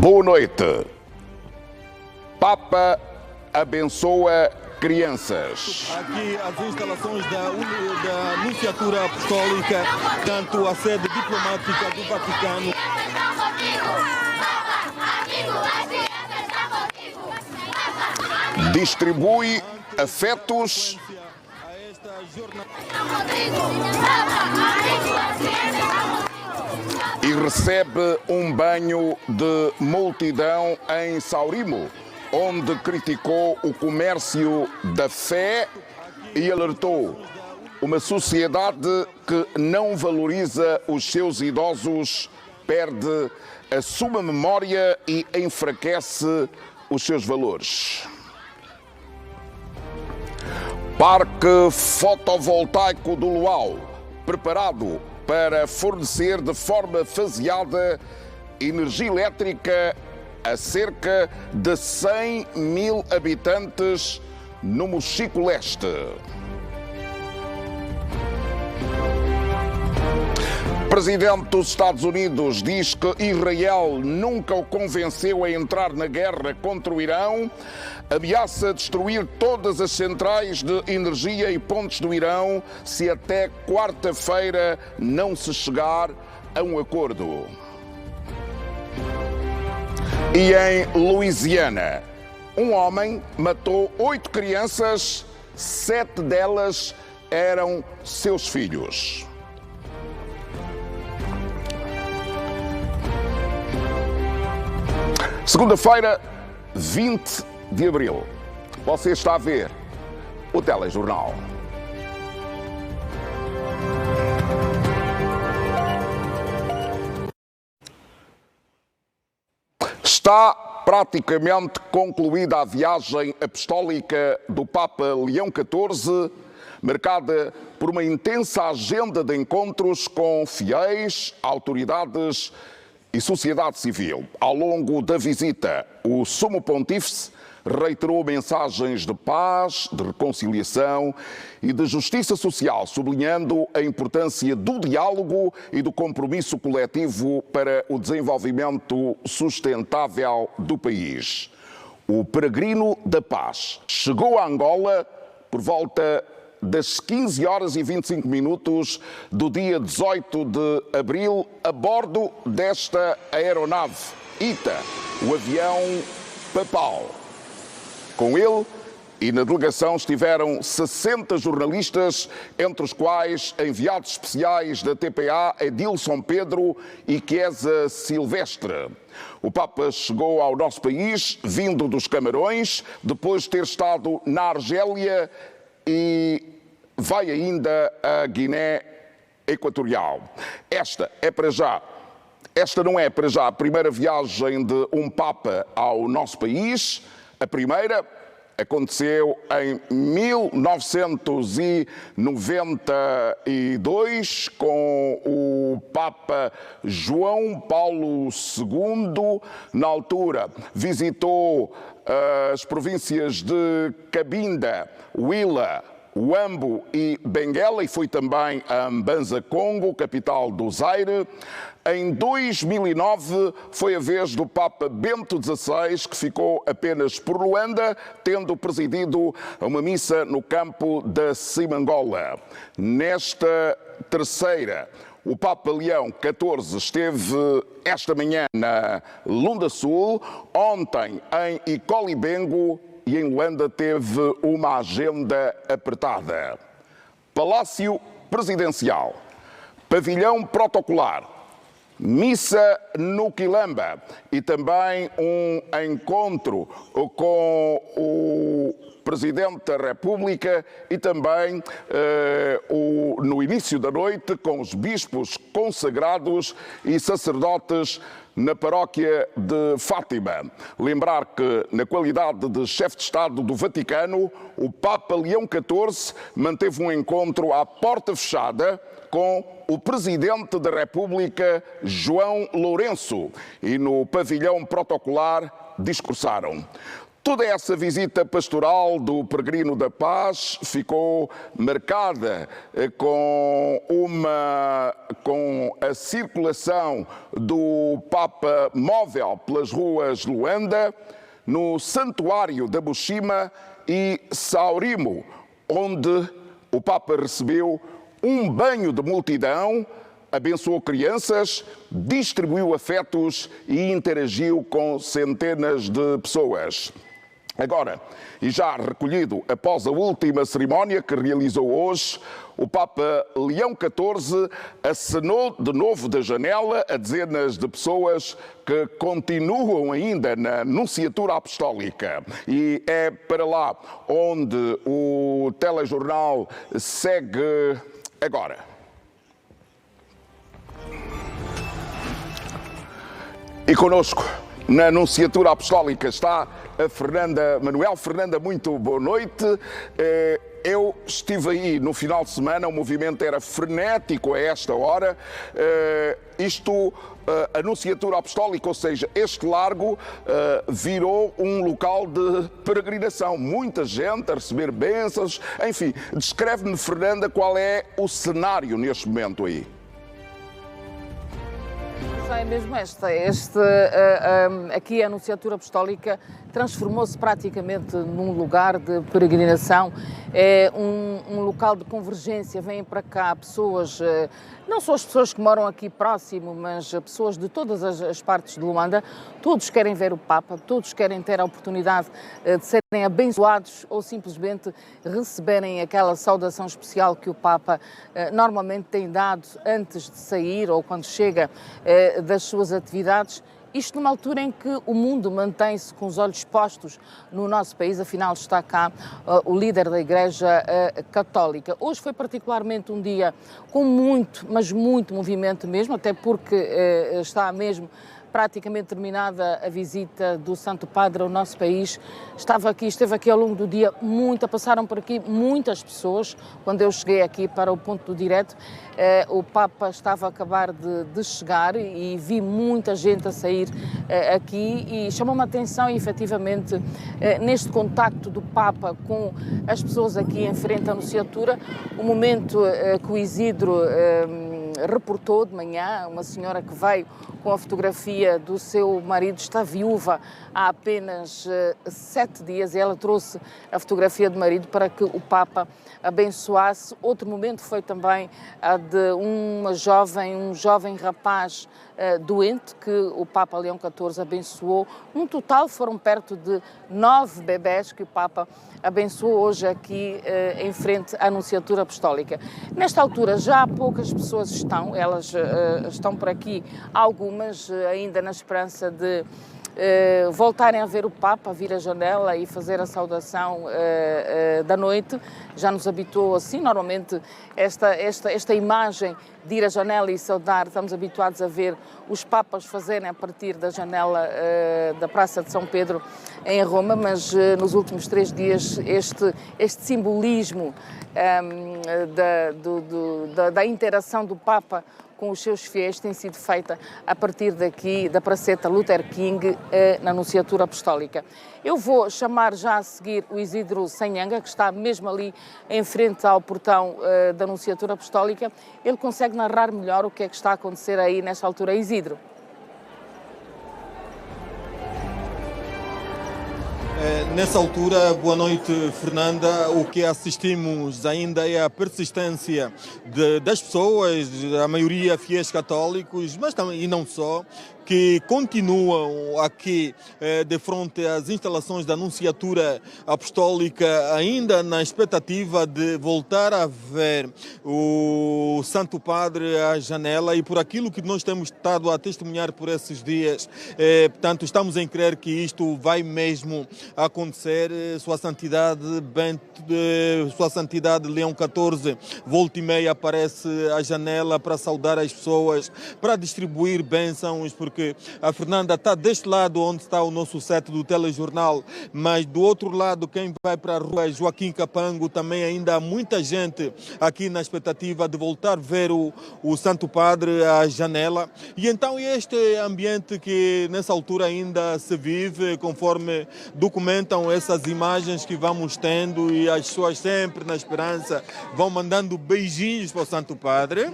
Boa noite. Papa abençoa crianças. Aqui as instalações da Nunciatura Apostólica, tanto a sede diplomática do Vaticano. Distribui afetos e recebe um banho de multidão em Saurimo, onde criticou o comércio da fé e alertou: uma sociedade que não valoriza os seus idosos perde a sua memória e enfraquece os seus valores. Parque fotovoltaico do Luau, preparado para fornecer de forma faseada energia elétrica a cerca de 100 mil habitantes no Mochico Leste. O presidente dos Estados Unidos diz que Israel nunca o convenceu a entrar na guerra contra o Irão, ameaça destruir todas as centrais de energia e pontes do Irão se até quarta-feira não se chegar a um acordo. E em Louisiana, um homem matou 8 crianças, 7 delas eram seus filhos. Segunda-feira, 20 de abril. Você está a ver o Telejornal. Está praticamente concluída a viagem apostólica do Papa Leão XIV, marcada por uma intensa agenda de encontros com fiéis, autoridades e sociedade civil. Ao longo da visita, o Sumo Pontífice reiterou mensagens de paz, de reconciliação e de justiça social, sublinhando a importância do diálogo e do compromisso coletivo para o desenvolvimento sustentável do país. O peregrino da paz chegou a Angola por volta das 15 horas e 25 minutos do dia 18 de abril, a bordo desta aeronave ITA, o avião papal. Com ele e na delegação estiveram 60 jornalistas, entre os quais enviados especiais da TPA Edilson Pedro e Chiesa Silvestre. O Papa chegou ao nosso país, vindo dos Camarões, depois de ter estado na Argélia e vai ainda à Guiné Equatorial. Esta não é para já a primeira viagem de um Papa ao nosso país. A primeira aconteceu em 1992 com o Papa João Paulo II. Na altura visitou as províncias de Cabinda, Huila, Huambo e Benguela e foi também a Mbanza Congo, capital do Zaire. Em 2009 foi a vez do Papa Bento XVI, que ficou apenas por Luanda, tendo presidido uma missa no campo da Simangola. Nesta terceira, o Papa Leão XIV esteve esta manhã na Lunda Sul, ontem em Icolibengo, e em Luanda teve uma agenda apertada. Palácio Presidencial, pavilhão protocolar, missa no Quilamba e também um encontro com o Presidente da República e também no início da noite com os bispos consagrados e sacerdotes na paróquia de Fátima. Lembrar que, na qualidade de chefe de Estado do Vaticano, o Papa Leão XIV manteve um encontro à porta fechada com o Presidente da República, João Lourenço, e no pavilhão protocolar discursaram. Toda essa visita pastoral do Peregrino da Paz ficou marcada com a circulação do Papa móvel pelas ruas de Luanda, no Santuário da Buxima e Saurimo, onde o Papa recebeu um banho de multidão, abençoou crianças, distribuiu afetos e interagiu com centenas de pessoas. Agora, e já recolhido após a última cerimónia que realizou hoje, o Papa Leão XIV acenou de novo da janela a dezenas de pessoas que continuam ainda na Nunciatura Apostólica. E é para lá onde o telejornal segue agora. E conosco, na Nunciatura Apostólica, está a Fernanda Manuel. Fernanda, muito boa noite. Eu estive aí no final de semana, o movimento era frenético a esta hora. A Nunciatura Apostólica, ou seja, este largo, virou um local de peregrinação. Muita gente a receber bênçãos. Enfim, descreve-me, Fernanda, qual é o cenário neste momento aí. É mesmo aqui a Nunciatura Apostólica transformou-se praticamente num lugar de peregrinação, é um local de convergência. Vêm para cá pessoas, não só as pessoas que moram aqui próximo, mas pessoas de todas as partes de Luanda. Todos querem ver o Papa, todos querem ter a oportunidade de serem abençoados ou simplesmente receberem aquela saudação especial que o Papa normalmente tem dado antes de sair ou quando chega das suas atividades. Isto numa altura em que o mundo mantém-se com os olhos postos no nosso país, afinal está cá o líder da Igreja Católica. Hoje foi particularmente um dia com muito, mas muito movimento mesmo, até porque está mesmo praticamente terminada a visita do Santo Padre ao nosso país. Esteve aqui ao longo do dia, passaram por aqui muitas pessoas. Quando eu cheguei aqui para o ponto do direto, o Papa estava a acabar de chegar e vi muita gente a sair aqui e chamou-me a atenção, efetivamente, neste contacto do Papa com as pessoas aqui em frente à Nunciatura, o momento que o Isidro reportou de manhã, uma senhora que veio com a fotografia do seu marido, está viúva há apenas 7 dias, e ela trouxe a fotografia do marido para que o Papa abençoasse. Outro momento foi também a de um jovem rapaz doente que o Papa Leão XIV abençoou. No total foram perto de 9 bebés que o Papa abençoou hoje aqui em frente à Nunciatura Apostólica. Nesta altura já poucas pessoas estão, elas estão por aqui, algumas ainda na esperança de voltarem a ver o Papa, a vir à janela e fazer a saudação da noite. Já nos habituou assim, normalmente esta imagem de ir à janela e saudar, estamos habituados a ver os Papas fazerem a partir da janela da Praça de São Pedro em Roma, mas nos últimos 3 dias este simbolismo da interação do Papa com os seus fiéis tem sido feita a partir daqui da Praceta Luther King na Nunciatura Apostólica. Eu vou chamar já a seguir o Isidro Sanhanga, que está mesmo ali em frente ao portão da Nunciatura Apostólica. Ele consegue narrar melhor o que é que está a acontecer aí nesta altura. Isidro. Nessa altura, boa noite, Fernanda. O que assistimos ainda é a persistência das pessoas, a maioria fiéis católicos, mas também, e não só, que continuam aqui de frente às instalações da Nunciatura Apostólica, ainda na expectativa de voltar a ver o Santo Padre à janela, e por aquilo que nós temos estado a testemunhar por esses dias, portanto, estamos em crer que isto vai mesmo acontecer. Sua Santidade Sua Santidade Leão XIV volta e meia aparece à janela para saudar as pessoas, para distribuir bênçãos, porque porque a Fernanda está deste lado onde está o nosso set do telejornal, mas do outro lado, quem vai para a rua é Joaquim Capango. Também ainda há muita gente aqui na expectativa de voltar a ver o Santo Padre à janela. E então este ambiente que nessa altura ainda se vive, conforme documentam essas imagens que vamos tendo, e as pessoas sempre na esperança vão mandando beijinhos para o Santo Padre.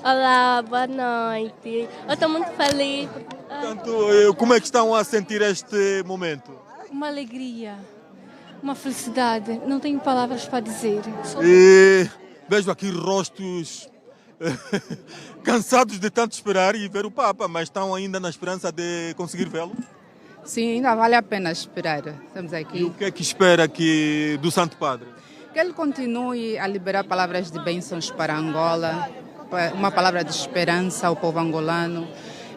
Olá, boa noite. Eu estou muito feliz. Portanto, como é que estão a sentir este momento? Uma alegria, uma felicidade. Não tenho palavras para dizer. E vejo aqui rostos cansados de tanto esperar e ver o Papa, mas estão ainda na esperança de conseguir vê-lo? Sim, ainda vale a pena esperar. Estamos E aqui. o que é que espera aqui do Santo Padre? Que ele continue a liberar palavras de bênçãos para Angola, uma palavra de esperança ao povo angolano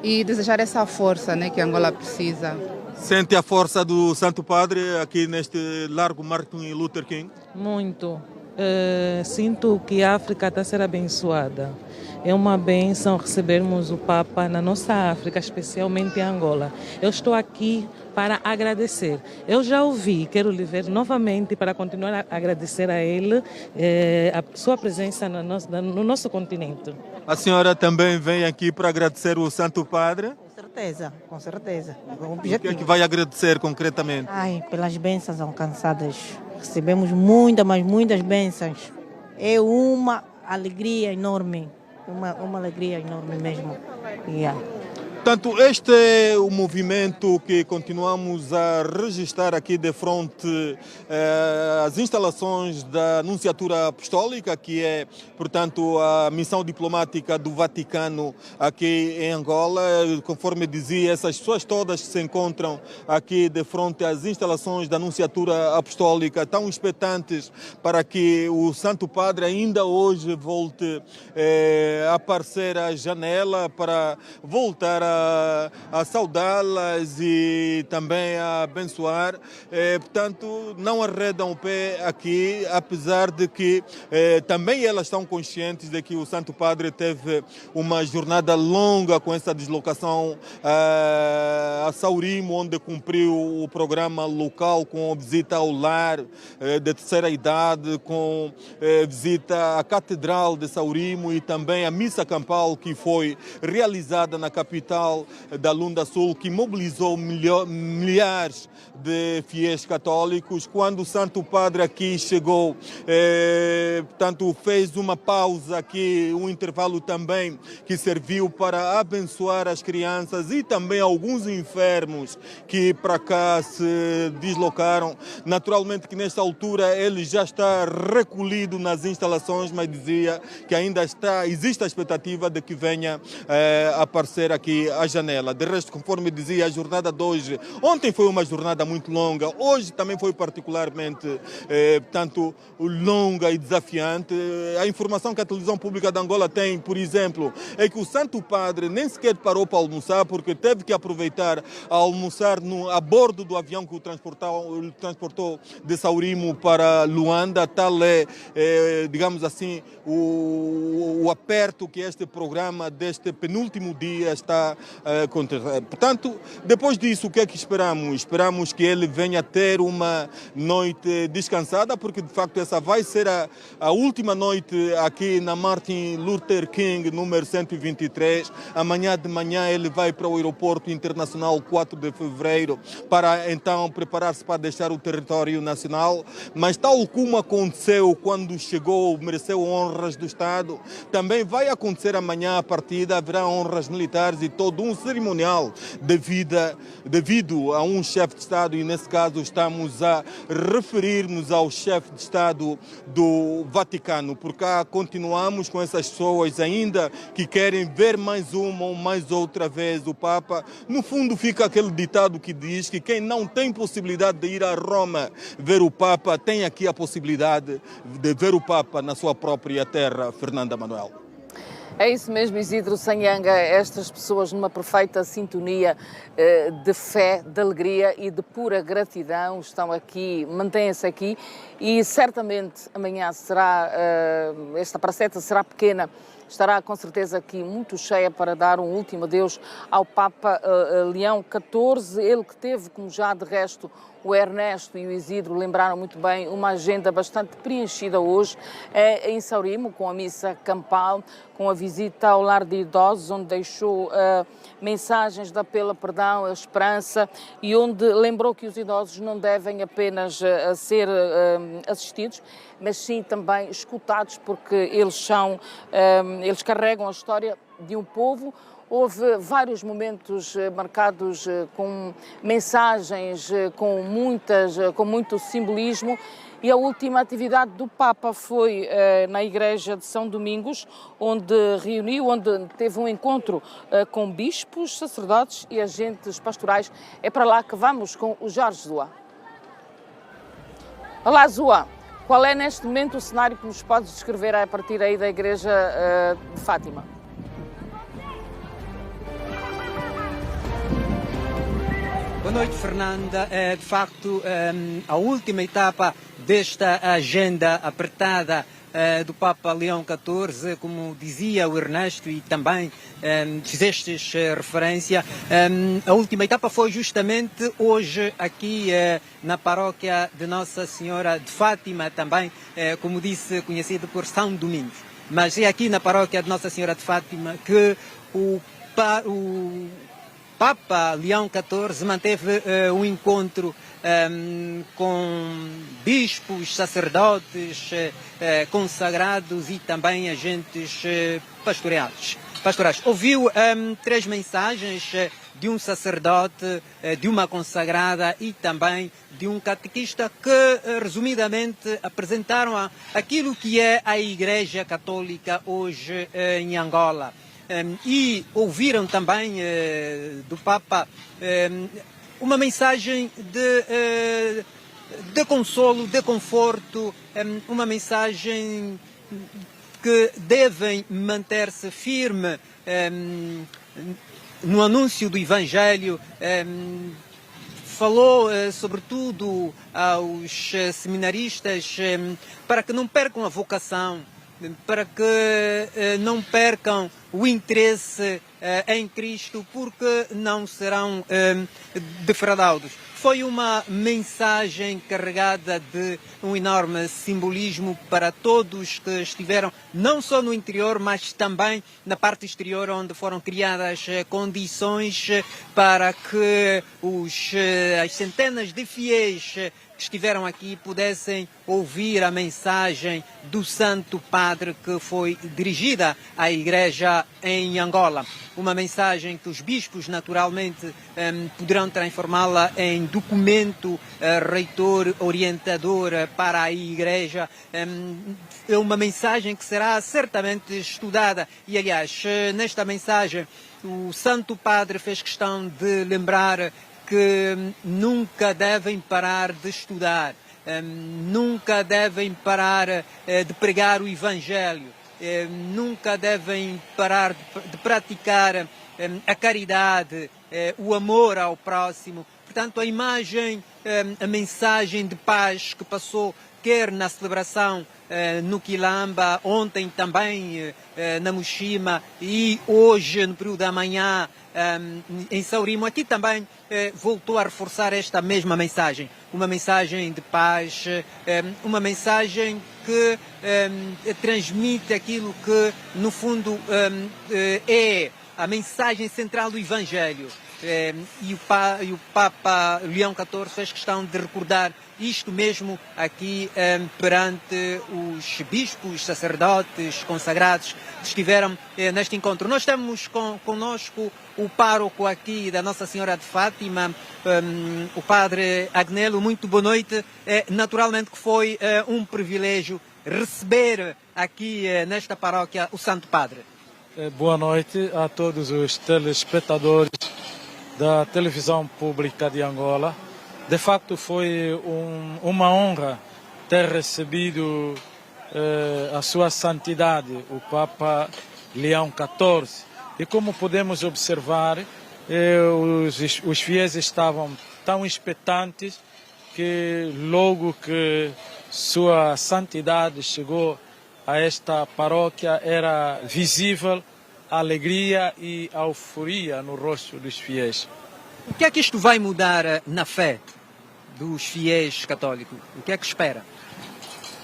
e desejar essa força, né, que Angola precisa. Sente a força do Santo Padre aqui neste Largo Martin Luther King? Muito. Sinto que a África está a ser abençoada. É uma bênção recebermos o Papa na nossa África, especialmente em Angola. Eu estou aqui para agradecer. Eu já ouvi, quero lhe ver novamente para continuar a agradecer a ele a sua presença no nosso continente. A senhora também vem aqui para agradecer o Santo Padre? Com certeza. O O que é que objetivo. vai agradecer concretamente? Ai, pelas bênçãos alcançadas. Recebemos muitas, mas muitas bênçãos. É uma alegria enorme. Uma alegria enorme mesmo. Yeah. Portanto, este é o movimento que continuamos a registrar aqui de frente às instalações da Nunciatura Apostólica, que é, portanto, a missão diplomática do Vaticano aqui em Angola. Conforme dizia, essas pessoas todas que se encontram aqui de frente às instalações da Nunciatura Apostólica estão expectantes para que o Santo Padre ainda hoje volte a aparecer à janela para voltar a saudá-las e também a abençoar. Portanto, não arredam o pé aqui, apesar de que também elas estão conscientes de que o Santo Padre teve uma jornada longa com essa deslocação a Saurimo, onde cumpriu o programa local com visita ao lar de terceira idade, com visita à Catedral de Saurimo e também a missa campal que foi realizada na capital da Lunda Sul, que mobilizou milhares de fiéis católicos. Quando o Santo Padre aqui chegou, portanto, fez uma pausa aqui, um intervalo também que serviu para abençoar as crianças e também alguns enfermos que para cá se deslocaram. Naturalmente que nesta altura ele já está recolhido nas instalações, mas dizia que ainda existe a expectativa de que venha aparecer aqui à janela. De resto, conforme dizia, a jornada de hoje, ontem foi uma jornada muito longa, hoje também foi particularmente, portanto, longa e desafiante. A informação que a televisão pública de Angola tem, por exemplo, é que o Santo Padre nem sequer parou para almoçar, porque teve que aproveitar a almoçar a bordo do avião que o transportou de Saurimo para Luanda. Tal é, digamos assim, o aperto que este programa deste penúltimo dia está contra. Portanto, depois disso, o que é que esperamos? Esperamos que ele venha ter uma noite descansada, porque de facto essa vai ser a última noite aqui na Martin Luther King, número 123. Amanhã de manhã ele vai para o aeroporto internacional 4 de fevereiro para então preparar-se para deixar o território nacional. Mas tal como aconteceu quando chegou, mereceu honras do Estado, também vai acontecer amanhã a partida, haverá honras militares e todo um cerimonial devido a um chefe de Estado, e nesse caso estamos a referir-nos ao chefe de Estado do Vaticano. Por cá continuamos com essas pessoas ainda que querem ver mais uma ou mais outra vez o Papa. No fundo fica aquele ditado que diz que quem não tem possibilidade de ir a Roma ver o Papa, tem aqui a possibilidade de ver o Papa na sua própria terra. Fernanda Manuel. É isso mesmo, Isidro Sanhanga, estas pessoas numa perfeita sintonia de fé, de alegria e de pura gratidão estão aqui, mantêm-se aqui e certamente amanhã será, esta praceta será pequena, estará com certeza aqui muito cheia para dar um último adeus ao Papa Leão XIV, ele que teve, como já de resto o Ernesto e o Isidro lembraram muito bem, uma agenda bastante preenchida hoje em Saurimo, com a missa campal, com a visita ao lar de idosos, onde deixou mensagens de apelo a perdão, a esperança, e onde lembrou que os idosos não devem apenas ser assistidos, mas sim também escutados, porque eles carregam a história de um povo. Houve vários momentos marcados com mensagens, com muito simbolismo, e a última atividade do Papa foi na igreja de São Domingos, onde teve um encontro com bispos, sacerdotes e agentes pastorais. É para lá que vamos com o Jorge Zua. Olá, Zua. Qual é neste momento o cenário que nos podes descrever a partir aí da igreja de Fátima? Boa noite, Fernanda. De facto, a última etapa desta agenda apertada do Papa Leão XIV, como dizia o Ernesto e também fizestes referência, a última etapa foi justamente hoje aqui na paróquia de Nossa Senhora de Fátima, também, como disse, conhecido por São Domingos. Mas é aqui na paróquia de Nossa Senhora de Fátima que o Papa Leão XIV manteve um encontro com bispos, sacerdotes, consagrados e também agentes pastorais. Ouviu 3 mensagens de um sacerdote, de uma consagrada e também de um catequista que, resumidamente, apresentaram aquilo que é a Igreja Católica hoje em Angola. E ouviram também do Papa uma mensagem de consolo, de conforto, uma mensagem que devem manter-se firme no anúncio do Evangelho. Falou sobretudo aos seminaristas para que não percam a vocação, para que não percam o interesse em Cristo, porque não serão defraudados. Foi uma mensagem carregada de um enorme simbolismo para todos que estiveram não só no interior, mas também na parte exterior, onde foram criadas condições para que as centenas de fiéis que estiveram aqui pudessem ouvir a mensagem do Santo Padre que foi dirigida à Igreja em Angola. Uma mensagem que os bispos, naturalmente, poderão transformá-la em documento reitor, orientador para a Igreja. É uma mensagem que será certamente estudada. E, aliás, nesta mensagem, o Santo Padre fez questão de lembrar que nunca devem parar de estudar, nunca devem parar de pregar o Evangelho, nunca devem parar de praticar a caridade, o amor ao próximo. Portanto, a imagem, a mensagem de paz que passou quer na celebração no Quilamba, ontem também na Mushima e hoje no período da manhã em Saurimo, aqui também voltou a reforçar esta mesma mensagem, uma mensagem de paz, uma mensagem que transmite aquilo que no fundo é a mensagem central do Evangelho. E o Papa Leão XIV fez questão de recordar isto mesmo aqui perante os bispos, sacerdotes, consagrados que estiveram neste encontro. Nós temos conosco o pároco aqui da Nossa Senhora de Fátima, o Padre Agnello. Muito boa noite. Naturalmente que foi um privilégio receber aqui nesta paróquia o Santo Padre. Boa noite a todos os telespectadores da televisão pública de Angola. De facto foi uma honra ter recebido a sua santidade, o Papa Leão XIV. E como podemos observar, os fiéis estavam tão expectantes que logo que sua santidade chegou a esta paróquia era visível a alegria e a euforia no rosto dos fiéis. O que é que isto vai mudar na fé dos fiéis católicos? O que é que espera?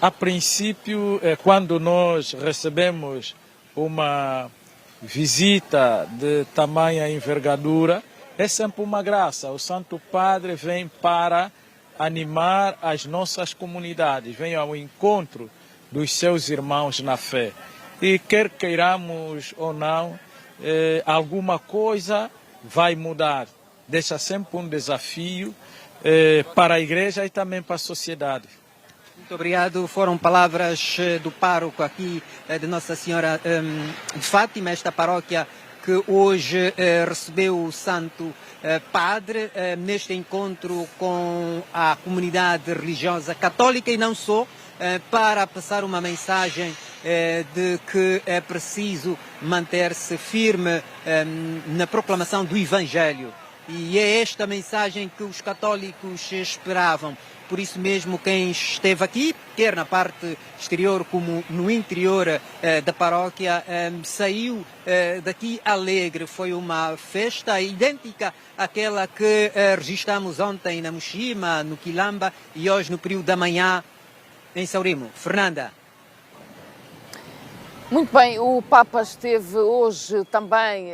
A princípio, quando nós recebemos uma visita de tamanha envergadura, é sempre uma graça. O Santo Padre vem para animar as nossas comunidades, vem ao encontro dos seus irmãos na fé. E quer queiramos ou não, alguma coisa vai mudar. Deixa sempre um desafio para a igreja e também para a sociedade. Muito obrigado. Foram palavras do pároco aqui de Nossa Senhora de Fátima, esta paróquia que hoje recebeu o Santo Padre neste encontro com a comunidade religiosa católica e não só, para passar uma mensagem de que é preciso manter-se firme na proclamação do Evangelho. E é esta mensagem que os católicos esperavam. Por isso mesmo, quem esteve aqui, quer na parte exterior como no interior da paróquia, saiu daqui alegre. Foi uma festa idêntica àquela que registramos ontem na Muxima, no Quilamba e hoje no período da manhã em Saurimo. Fernanda. Muito bem, o Papa esteve hoje também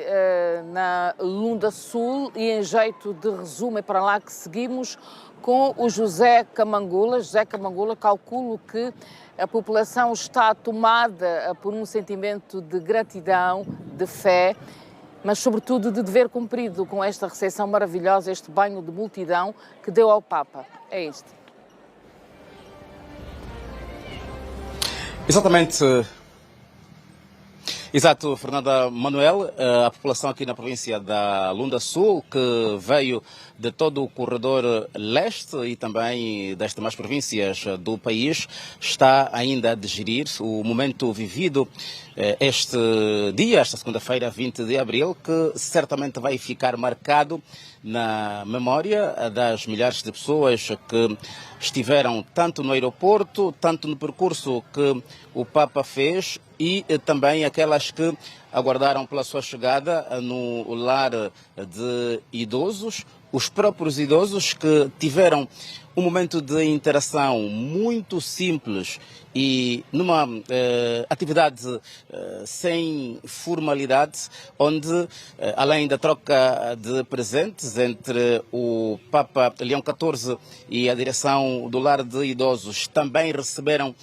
na Lunda Sul e em jeito de resumo é para lá que seguimos com o José Camangula. José Camangula, calculo que a população está tomada por um sentimento de gratidão, de fé, mas sobretudo de dever cumprido com esta recepção maravilhosa, este banho de multidão que deu ao Papa. É isto. Exatamente. Exato, Fernanda Manuel, a população aqui na província da Lunda Sul, que veio de todo o corredor leste e também das demais províncias do país, está ainda a digerir o momento vivido este dia, esta segunda-feira, 20 de abril, que certamente vai ficar marcado na memória das milhares de pessoas que estiveram tanto no aeroporto, tanto no percurso que o Papa fez e também aquelas que aguardaram pela sua chegada no lar de idosos, os próprios idosos que tiveram um momento de interação muito simples e numa atividade sem formalidade, onde, além da troca de presentes entre o Papa Leão XIV e a direção do lar de idosos, também receberam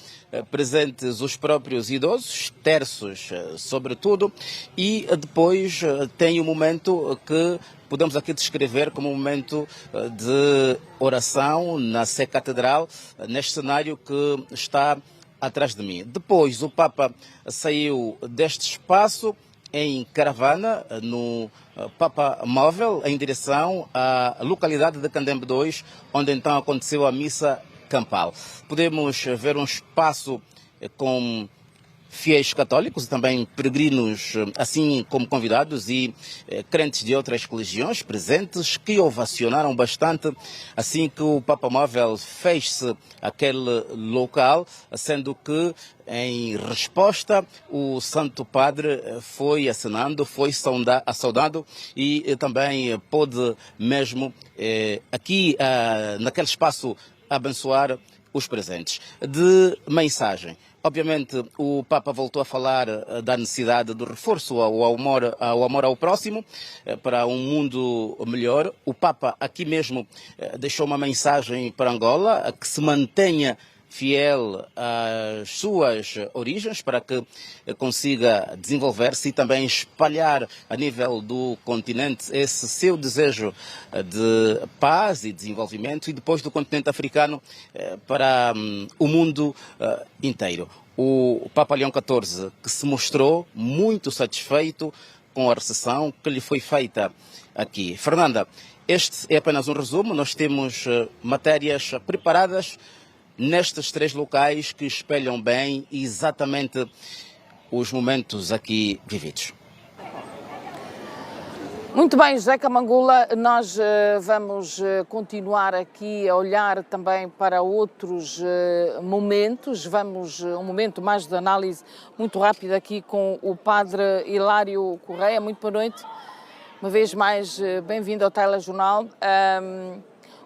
presentes os próprios idosos, terços sobretudo, e depois tem um momento que podemos aqui descrever como um momento de oração na Sé Catedral, neste cenário que está atrás de mim. Depois o Papa saiu deste espaço em caravana, no Papa Móvel, em direção à localidade de Candembe 2, onde então aconteceu a missa campal. Podemos ver um espaço com fiéis católicos e também peregrinos, assim como convidados e crentes de outras religiões presentes, que ovacionaram bastante assim que o Papa Móvel fez-se aquele local, sendo que em resposta o Santo Padre foi acenando, foi saudado e também pôde mesmo aqui naquele espaço abençoar os presentes. De mensagem, obviamente o Papa voltou a falar da necessidade do reforço ao amor ao próximo, para um mundo melhor. O Papa aqui mesmo deixou uma mensagem para Angola, que se mantenha fiel às suas origens para que consiga desenvolver-se e também espalhar a nível do continente esse seu desejo de paz e desenvolvimento, e depois do continente africano para o mundo inteiro. O Papa Leão XIV, que se mostrou muito satisfeito com a recepção que lhe foi feita aqui. Fernanda, este é apenas um resumo, nós temos matérias preparadas nestes três locais que espelham bem exatamente os momentos aqui vividos. Muito bem, José Camangula, nós vamos continuar aqui a olhar também para outros momentos. Vamos um momento mais de análise muito rápida aqui com o padre Hilário Correia. Muito boa noite. Uma vez mais, bem-vindo ao Telejornal.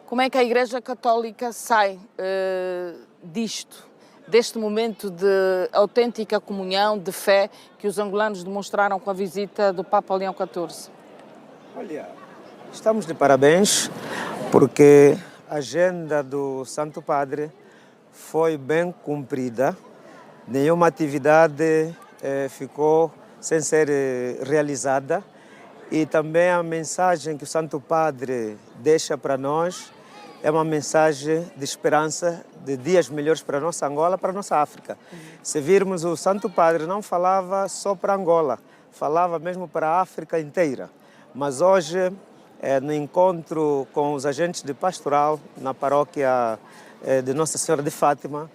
Como é que a Igreja Católica sai deste momento de autêntica comunhão, de fé, que os angolanos demonstraram com a visita do Papa Leão XIV? Olha, estamos de parabéns porque a agenda do Santo Padre foi bem cumprida. Nenhuma atividade ficou sem ser realizada. E também a mensagem que o Santo Padre deixa para nós é uma mensagem de esperança, de dias melhores para a nossa Angola, para a nossa África. Se virmos, o Santo Padre não falava só para Angola, falava mesmo para a África inteira. Mas hoje, no encontro com os agentes de pastoral na paróquia de Nossa Senhora de Fátima,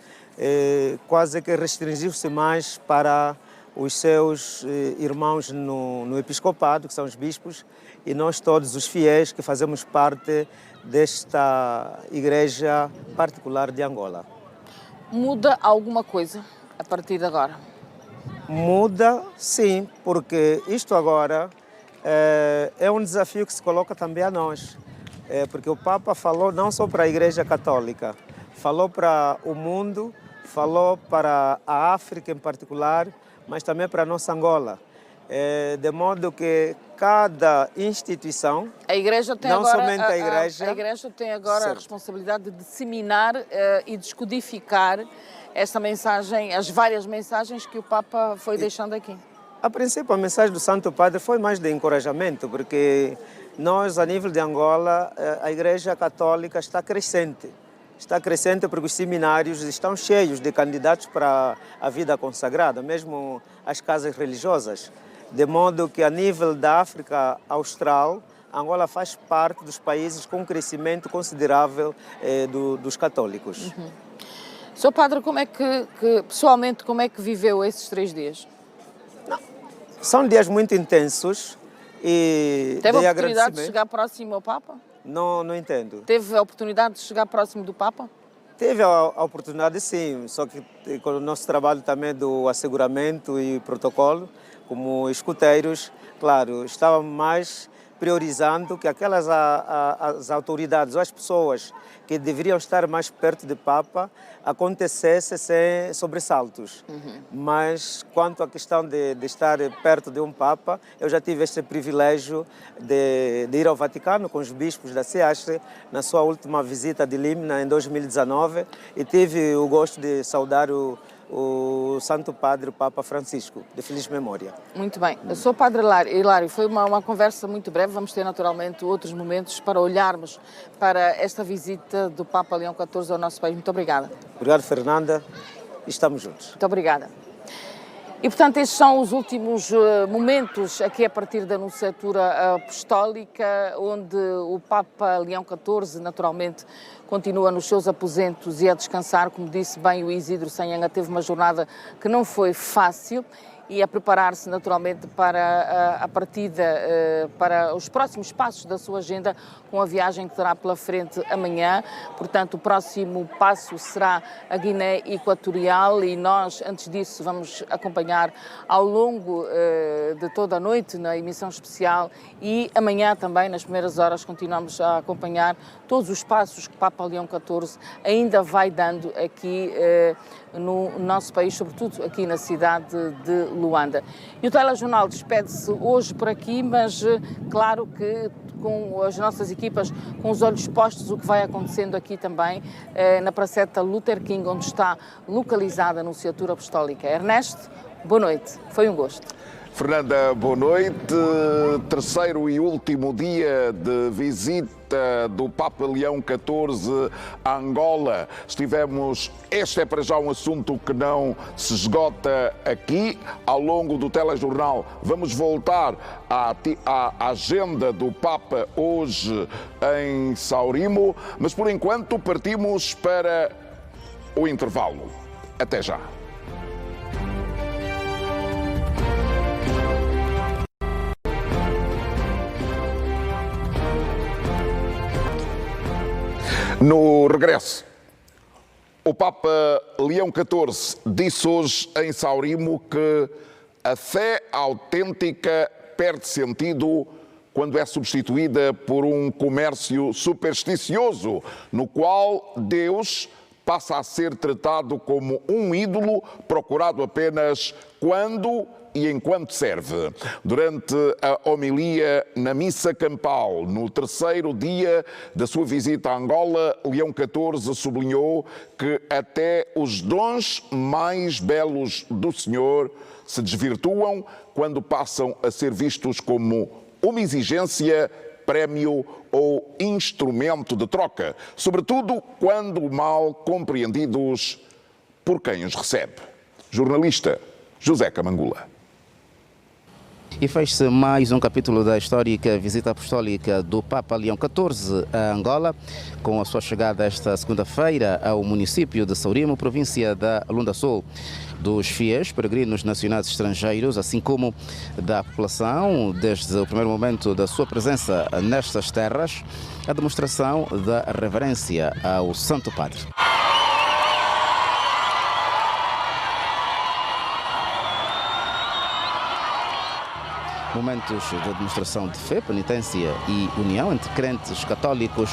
quase que restringiu-se mais para os seus irmãos no episcopado, que são os bispos, e nós todos os fiéis que fazemos parte desta igreja particular de Angola. Muda alguma coisa a partir de agora? Muda, sim, porque isto agora é um desafio que se coloca também a nós, porque o Papa falou não só para a Igreja Católica, falou para o mundo, falou para a África em particular, mas também para a nossa Angola, de modo que cada instituição, a Igreja tem não agora, somente a Igreja tem agora a responsabilidade de disseminar e descodificar esta mensagem, as várias mensagens que o Papa foi deixando aqui. A princípio, a mensagem do Santo Padre foi mais de encorajamento, porque nós, a nível de Angola, a Igreja Católica está crescente. Está crescente porque os seminários estão cheios de candidatos para a vida consagrada, mesmo as casas religiosas. De modo que, a nível da África Austral, Angola faz parte dos países com crescimento considerável dos católicos. Sr. Padre, como é que pessoalmente, como é que viveu esses 3 dias? São dias muito intensos e teve de a oportunidade agradecimento. de chegar próximo ao Papa? Não entendo. Teve a oportunidade de chegar próximo do Papa? Teve a oportunidade, sim, só que com o nosso trabalho também do asseguramento e protocolo, como escuteiros, claro, estávamos mais priorizando que aquelas as autoridades ou as pessoas que deveriam estar mais perto do Papa acontecesse sem sobressaltos. Mas quanto à questão de estar perto de um Papa, eu já tive este privilégio de ir ao Vaticano com os bispos da CEASTE na sua última visita de Limna em 2019 e tive o gosto de saudar o Santo Padre, o Papa Francisco, de feliz memória. Muito bem. Eu sou o Padre Hilário. Foi uma conversa muito breve. Vamos ter naturalmente outros momentos para olharmos para esta visita do Papa Leão XIV ao nosso país. Muito obrigada. Obrigado, Fernanda. Estamos juntos. Muito obrigada. E, portanto, estes são os últimos momentos aqui a partir da Anunciatura Apostólica, onde o Papa Leão XIV, naturalmente, continua nos seus aposentos e a descansar. Como disse bem o Isidro Sanhanga, teve uma jornada que não foi fácil e a preparar-se naturalmente para a partida, para os próximos passos da sua agenda, com a viagem que terá pela frente amanhã. Portanto, o próximo passo será a Guiné Equatorial e nós, antes disso, vamos acompanhar ao longo de toda a noite na emissão especial e amanhã também, nas primeiras horas, continuamos a acompanhar todos os passos que o Papa Leão XIV ainda vai dando aqui no nosso país, sobretudo aqui na cidade de Luanda. E o Telejornal despede-se hoje por aqui, mas claro que com as nossas equipas, com os olhos postos, o que vai acontecendo aqui também na Praceta Luther King, onde está localizada a Anunciatura Apostólica. Ernesto, boa noite, foi um gosto. Fernanda, boa noite. Terceiro e último dia de visita do Papa Leão XIV a Angola. Este é para já um assunto que não se esgota aqui. Ao longo do telejornal vamos voltar à agenda do Papa hoje em Saurimo, mas por enquanto partimos para o intervalo. Até já. No regresso, o Papa Leão XIV disse hoje em Saurimo que a fé autêntica perde sentido quando é substituída por um comércio supersticioso, no qual Deus passa a ser tratado como um ídolo procurado apenas quando e enquanto serve. Durante a homilia na missa campal, no terceiro dia da sua visita a Angola, Leão XIV sublinhou que até os dons mais belos do Senhor se desvirtuam quando passam a ser vistos como uma exigência, prémio ou instrumento de troca, sobretudo quando mal compreendidos por quem os recebe. Jornalista José Camangula. E fez-se mais um capítulo da histórica visita apostólica do Papa Leão XIV a Angola, com a sua chegada esta segunda-feira ao município de Saurimo, província da Lunda Sul. Dos fiéis, peregrinos nacionais e estrangeiros, assim como da população, desde o primeiro momento da sua presença nestas terras, a demonstração da reverência ao Santo Padre. Momentos de demonstração de fé, penitência e união entre crentes católicos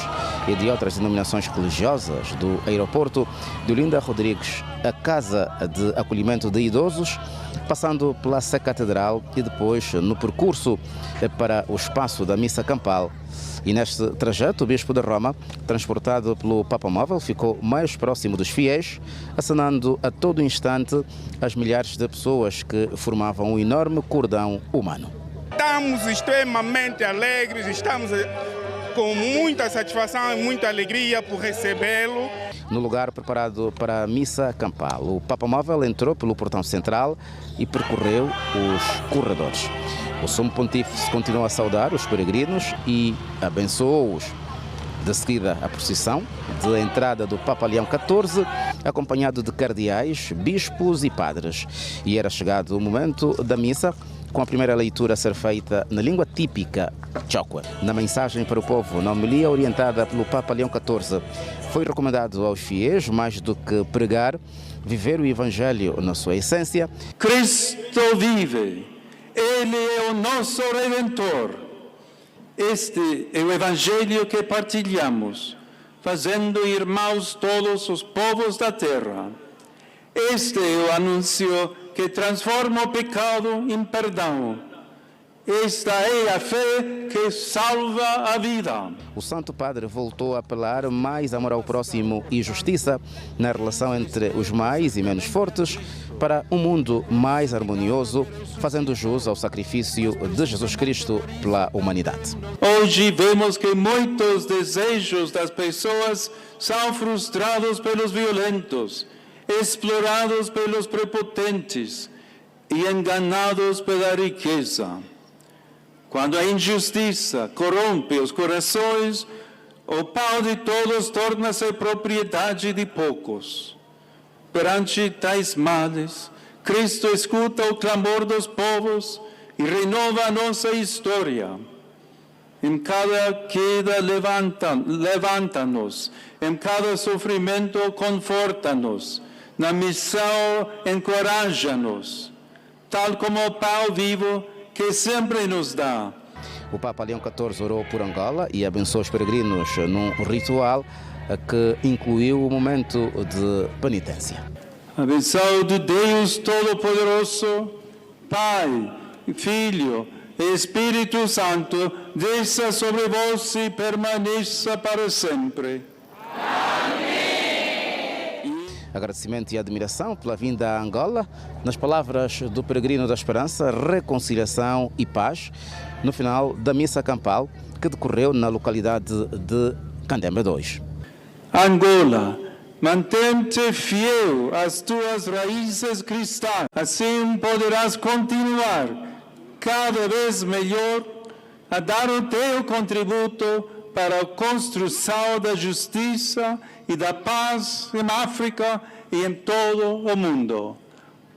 e de outras denominações religiosas do aeroporto de Olinda Rodrigues, a Casa de Acolhimento de Idosos, passando pela Sé Catedral e depois no percurso para o espaço da missa campal. E neste trajeto, o Bispo de Roma, transportado pelo Papa Móvel, ficou mais próximo dos fiéis, acenando a todo instante as milhares de pessoas que formavam um enorme cordão humano. Estamos extremamente alegres, estamos com muita satisfação e muita alegria por recebê-lo. No lugar preparado para a missa campal, o Papa Móvel entrou pelo portão central e percorreu os corredores. O Sumo Pontífice continuou a saudar os peregrinos e abençoou-os. De seguida, a procissão de entrada do Papa Leão XIV, acompanhado de cardeais, bispos e padres. E era chegado o momento da missa, com a primeira leitura a ser feita na língua típica Chokwe. Na mensagem para o povo, na homilia orientada pelo Papa Leão XIV, foi recomendado aos fiéis, mais do que pregar, viver o Evangelho na sua essência. Cristo vive, Ele é o nosso Redentor. Este é o Evangelho que partilhamos, fazendo irmãos todos os povos da terra. Este é o anúncio que transforma o pecado em perdão. Esta é a fé que salva a vida. O Santo Padre voltou a apelar mais amor ao próximo e justiça na relação entre os mais e menos fortes para um mundo mais harmonioso, fazendo jus ao sacrifício de Jesus Cristo pela humanidade. Hoje vemos que muitos desejos das pessoas são frustrados pelos violentos, explorados pelos prepotentes e enganados pela riqueza. Quando a injustiça corrompe os corações, o pão de todos torna-se propriedade de poucos. Perante tais males, Cristo escuta o clamor dos povos e renova a nossa história. Em cada queda levanta-nos, em cada sofrimento conforta-nos, na missão encoraja-nos, tal como o pão vivo que sempre nos dá. O Papa Leão XIV orou por Angola e abençoou os peregrinos num ritual que incluiu o momento de penitência. A benção de Deus Todo-Poderoso, Pai, Filho e Espírito Santo, desça sobre vós e permaneça para sempre. Agradecimento e admiração pela vinda a Angola, nas palavras do peregrino da esperança, reconciliação e paz, no final da missa campal que decorreu na localidade de Candembe 2. Angola, mantém-te fiel às tuas raízes cristãs, assim poderás continuar cada vez melhor a dar o teu contributo para a construção da justiça e da paz em África e em todo o mundo.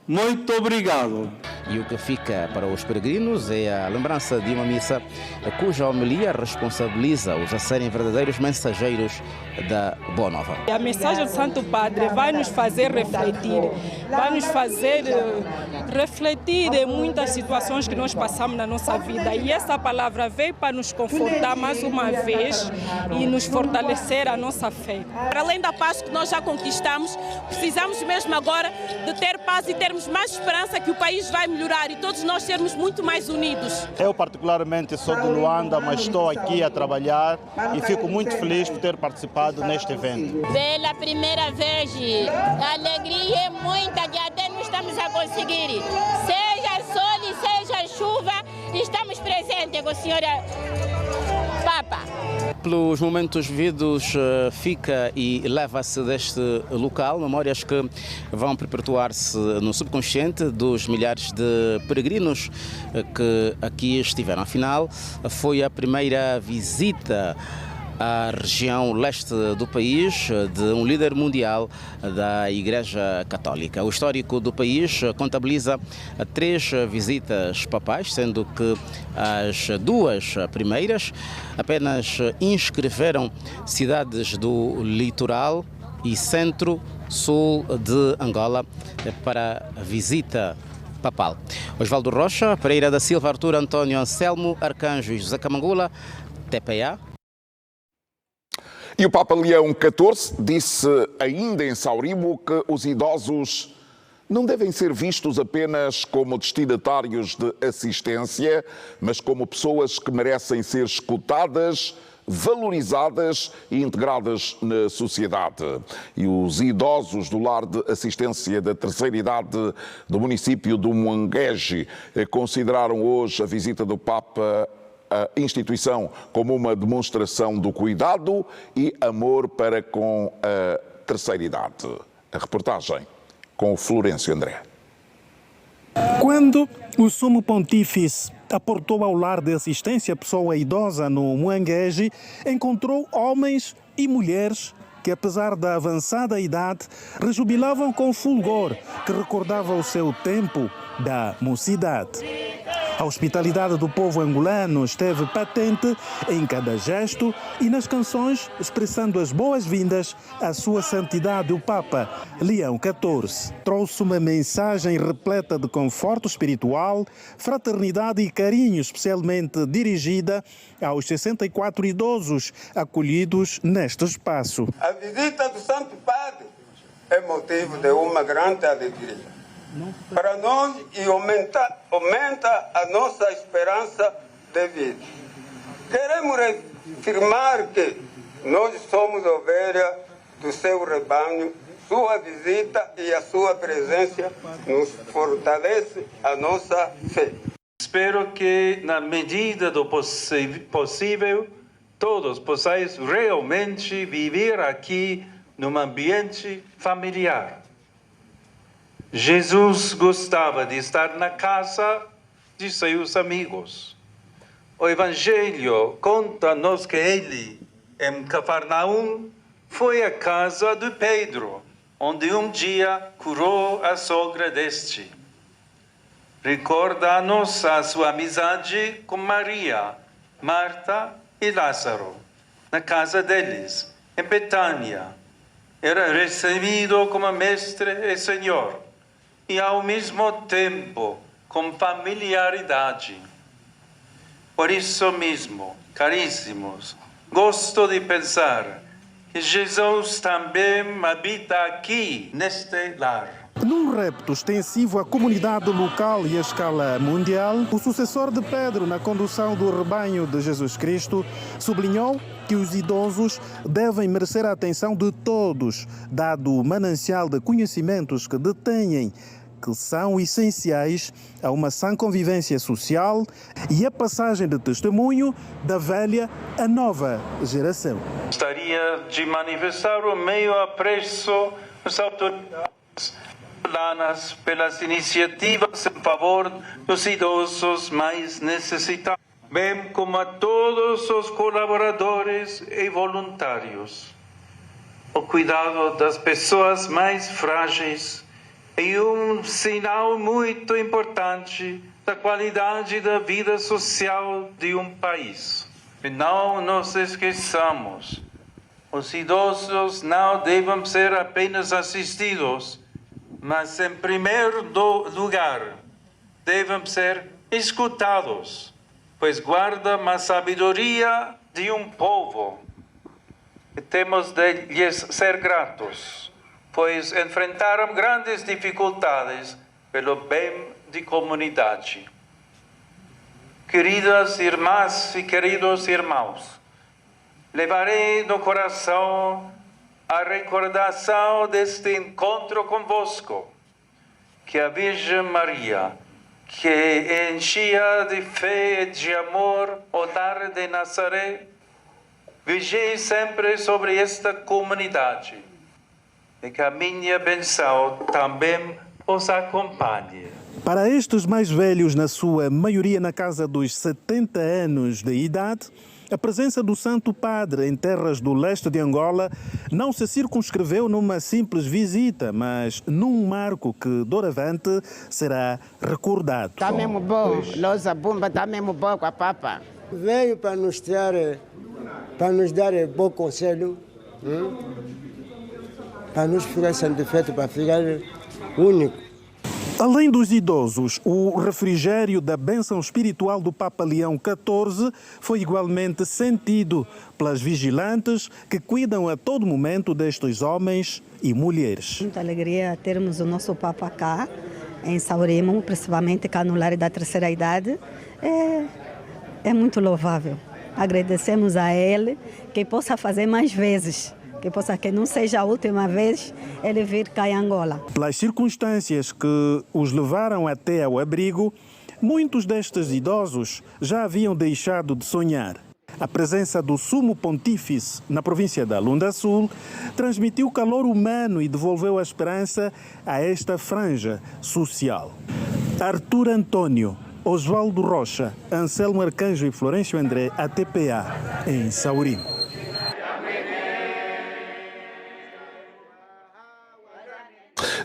Muito obrigado. E o que fica para os peregrinos é a lembrança de uma missa cuja homilia responsabiliza os a serem verdadeiros mensageiros da Boa Nova. A mensagem do Santo Padre vai nos fazer refletir, vai nos fazer refletir em muitas situações que nós passamos na nossa vida. E essa palavra veio para nos confortar mais uma vez e nos fortalecer a nossa fé. Para além da paz que nós já conquistamos, precisamos mesmo agora de ter paz e termos mais esperança que o país vai melhorar e todos nós sermos muito mais unidos. Eu particularmente sou de Luanda, mas estou aqui a trabalhar e fico muito feliz por ter participado neste evento. Pela primeira vez, a alegria é muita que até não estamos a conseguir. Seja sol e seja chuva, estamos presentes com a senhora Papa. Pelos momentos vividos, fica e leva-se deste local memórias que vão perpetuar-se no subconsciente dos milhares de peregrinos que aqui estiveram. Afinal, foi a primeira visita à região leste do país de um líder mundial da Igreja Católica. O histórico do país contabiliza 3 visitas papais, sendo que as 2 primeiras apenas inscreveram cidades do litoral e centro-sul de Angola para a visita papal. Osvaldo Rocha, Pereira da Silva, Artur António Anselmo, Arcanjo e José Camangula, TPA. E o Papa Leão XIV disse ainda em Sauribo que os idosos não devem ser vistos apenas como destinatários de assistência, mas como pessoas que merecem ser escutadas, valorizadas e integradas na sociedade. E os idosos do lar de assistência da terceira idade do município do Moanguege consideraram hoje a visita do Papa a instituição como uma demonstração do cuidado e amor para com a terceira idade. A reportagem com o Florencio André. Quando o Sumo Pontífice aportou ao lar de assistência à pessoa idosa no Moanguege, encontrou homens e mulheres que, apesar da avançada idade, rejubilavam com fulgor que recordava o seu tempo da mocidade. A hospitalidade do povo angolano esteve patente em cada gesto e nas canções, expressando as boas-vindas à sua santidade, o Papa Leão XIV. Trouxe uma mensagem repleta de conforto espiritual, fraternidade e carinho, especialmente dirigida aos 64 idosos acolhidos neste espaço. A visita do Santo Padre é motivo de uma grande alegria para nós e aumenta a nossa esperança de vida. Queremos afirmar que nós somos ovelha do seu rebanho. Sua visita e a sua presença nos fortalece a nossa fé. Espero que, na medida do possível, todos possais realmente viver aqui num ambiente familiar. Jesus gostava de estar na casa de seus amigos. O Evangelho conta-nos que ele, em Cafarnaum, foi à casa de Pedro, onde um dia curou a sogra deste. Recorda-nos a sua amizade com Maria, Marta e Lázaro, na casa deles, em Betânia. Era recebido como mestre e senhor, e ao mesmo tempo com familiaridade. Por isso mesmo, caríssimos, gosto de pensar que Jesus também habita aqui, neste lar. Num repto extensivo à comunidade local e à escala mundial, o sucessor de Pedro na condução do rebanho de Jesus Cristo sublinhou que os idosos devem merecer a atenção de todos, dado o manancial de conhecimentos que detêm, que são essenciais a uma sã convivência social e a passagem de testemunho da velha à nova geração. Gostaria de manifestar o meu apreço às autoridades angolanas pelas iniciativas em favor dos idosos mais necessitados, bem como a todos os colaboradores e voluntários. O cuidado das pessoas mais frágeis e um sinal muito importante da qualidade da vida social de um país. E não nos esqueçamos, os idosos não devem ser apenas assistidos, mas em primeiro lugar devem ser escutados, pois guardam a sabedoria de um povo. E temos de lhes ser gratos, pois enfrentaram grandes dificuldades pelo bem da comunidade. Queridas irmãs e queridos irmãos, levarei no coração a recordação deste encontro convosco, que a Virgem Maria, que enchia de fé e de amor o lar de Nazaré, vigie sempre sobre esta comunidade e que a minha benção também os acompanhe. Para estes mais velhos, na sua maioria na casa dos 70 anos de idade, a presença do Santo Padre em terras do leste de Angola não se circunscreveu numa simples visita, mas num marco que, doravante, será recordado. Está mesmo bom, Lousa Bumba, está mesmo bom com a papa. Veio para nos dar bom conselho, para nos ficar sem defeito, para ficar único. Além dos idosos, o refrigério da bênção espiritual do Papa Leão XIV foi igualmente sentido pelas vigilantes que cuidam a todo momento destes homens e mulheres. Muita alegria termos o nosso Papa cá, em Saurimo, principalmente cá no lar da terceira idade. É muito louvável. Agradecemos a ele que possa fazer mais vezes. Que não seja a última vez ele vir cá em Angola. Pelas circunstâncias que os levaram até ao abrigo, muitos destes idosos já haviam deixado de sonhar. A presença do Sumo Pontífice na província da Lunda Sul transmitiu calor humano e devolveu a esperança a esta franja social. Arthur Antônio, Osvaldo Rocha, Anselmo Arcanjo e Florencio André, ATPA, em Saurimo.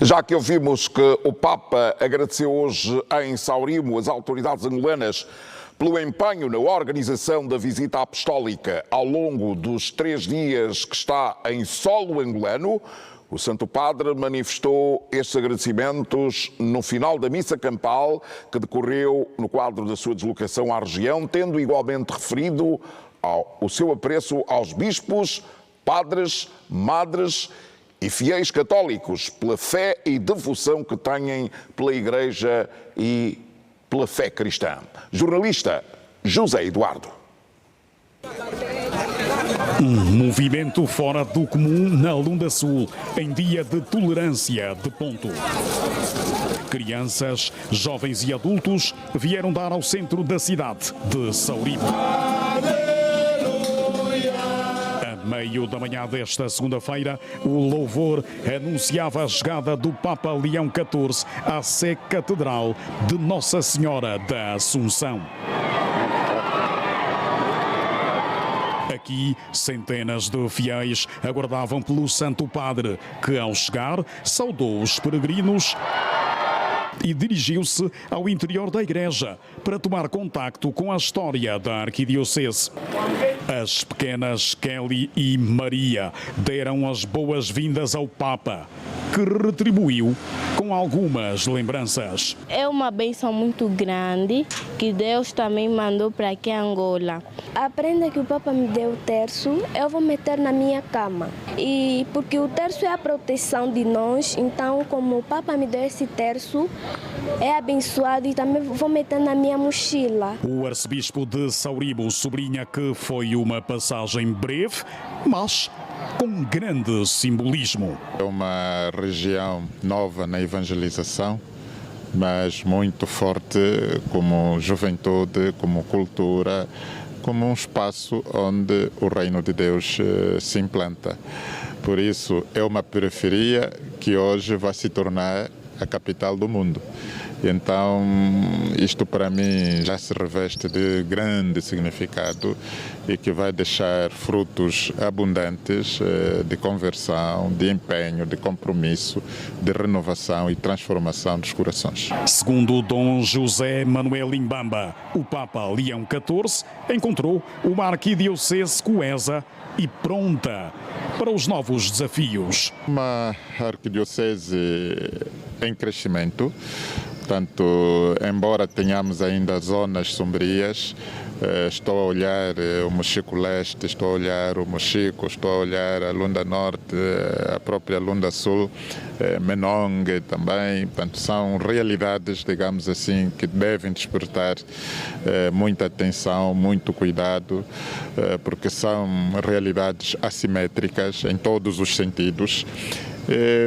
Já que ouvimos que o Papa agradeceu hoje em Saurimo as autoridades angolanas pelo empenho na organização da visita apostólica ao longo dos 3 dias que está em solo angolano, o Santo Padre manifestou estes agradecimentos no final da missa campal que decorreu no quadro da sua deslocação à região, tendo igualmente referido o seu apreço aos bispos, padres, madres e fiéis católicos pela fé e devoção que têm pela Igreja e pela fé cristã. Jornalista José Eduardo. Um movimento fora do comum na Lunda Sul, em dia de tolerância de ponto. Crianças, jovens e adultos vieram dar ao centro da cidade de Saurimo. Meio da manhã desta segunda-feira, o louvor anunciava a chegada do Papa Leão XIV à Sé Catedral de Nossa Senhora da Assunção. Aqui, centenas de fiéis aguardavam pelo Santo Padre, que ao chegar saudou os peregrinos e dirigiu-se ao interior da igreja para tomar contacto com a história da arquidiocese. As pequenas Kelly e Maria deram as boas-vindas ao Papa, que retribuiu com algumas lembranças. É uma bênção muito grande que Deus também mandou para aqui em Angola. A prenda que o Papa me deu, o terço, eu vou meter na minha cama. E porque o terço é a proteção de nós, então como o Papa me deu esse terço, é abençoado e também vou meter na minha mochila. O arcebispo de Saurimo sublinha que foi uma passagem breve, mas com grande simbolismo. É uma região nova na evangelização, mas muito forte como juventude, como cultura, como um espaço onde o reino de Deus se implanta. Por isso, é uma periferia que hoje vai se tornar a capital do mundo. Então, isto para mim já se reveste de grande significado e que vai deixar frutos abundantes de conversão, de empenho, de compromisso, de renovação e transformação dos corações. Segundo Dom José Manuel Imbamba, o Papa Leão XIV encontrou uma arquidiocese coesa e pronta para os novos desafios. Uma arquidiocese em crescimento. Portanto, embora tenhamos ainda zonas sombrias, estou a olhar o Mochico Leste, estou a olhar o Mochico, estou a olhar a Lunda Norte, a própria Lunda Sul, Menongue também. Portanto, são realidades, digamos assim, que devem despertar muita atenção, muito cuidado, porque são realidades assimétricas em todos os sentidos,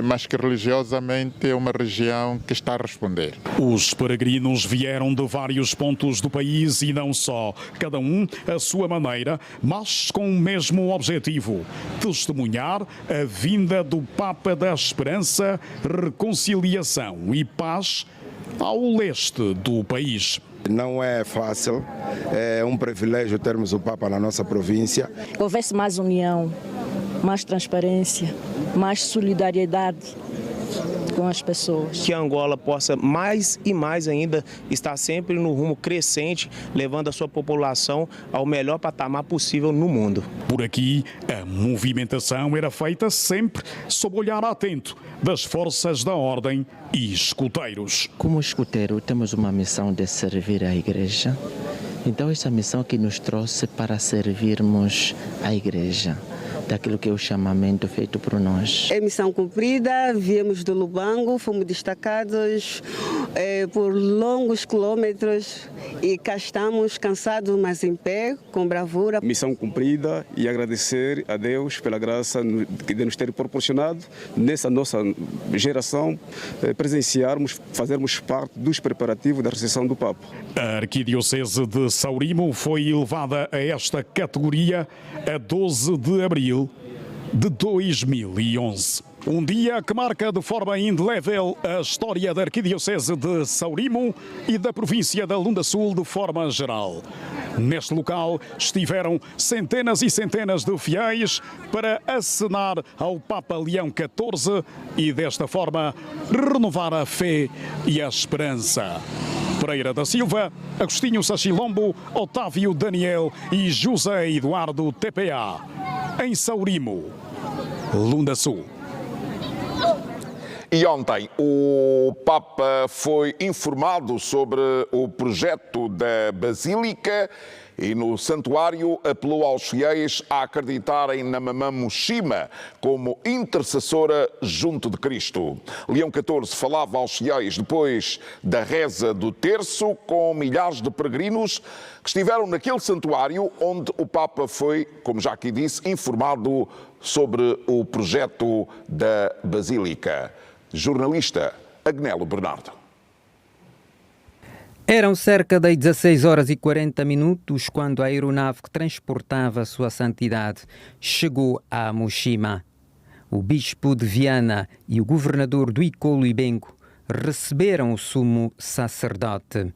mas que religiosamente é uma região que está a responder. Os peregrinos vieram de vários pontos do país e não só, cada um à sua maneira, mas com o mesmo objetivo: testemunhar a vinda do Papa da Esperança, Reconciliação e Paz ao leste do país. Não é fácil, é um privilégio termos o Papa na nossa província. Houvesse mais união, mais transparência, mais solidariedade com as pessoas. Que a Angola possa mais e mais ainda estar sempre no rumo crescente, levando a sua população ao melhor patamar possível no mundo. Por aqui, a movimentação era feita sempre sob o olhar atento das forças da ordem e escuteiros. Como escuteiro, temos uma missão de servir a Igreja. Então, essa missão que nos trouxe para servirmos a Igreja, daquilo que é o chamamento feito por nós. É missão cumprida, viemos do Lubango, fomos destacados por longos quilômetros e cá estamos cansados, mas em pé, com bravura. Missão cumprida e agradecer a Deus pela graça de nos ter proporcionado, nessa nossa geração, presenciarmos, fazermos parte dos preparativos da recepção do Papa. A Arquidiocese de Saurimo foi elevada a esta categoria a 12 de abril de 2011. Um dia que marca de forma indelével a história da Arquidiocese de Saurimo e da província da Lunda Sul de forma geral. Neste local estiveram centenas e centenas de fiéis para acenar ao Papa Leão XIV e desta forma renovar a fé e a esperança. Pereira da Silva, Agostinho Sachilombo, Otávio Daniel e José Eduardo TPA. Em Saurimo, Lunda Sul. E ontem o Papa foi informado sobre o projeto da Basílica e no santuário apelou aos fiéis a acreditarem na Mamã Mushima como intercessora junto de Cristo. Leão XIV falava aos fiéis depois da reza do terço com milhares de peregrinos que estiveram naquele santuário onde o Papa foi, como já aqui disse, informado sobre o projeto da Basílica. Jornalista Agnelo Bernardo. Eram cerca de 16 horas e 40 minutos quando a aeronave que transportava Sua Santidade chegou a Mushima. O bispo de Viana e o governador do Icolo Ibenco receberam o sumo sacerdote.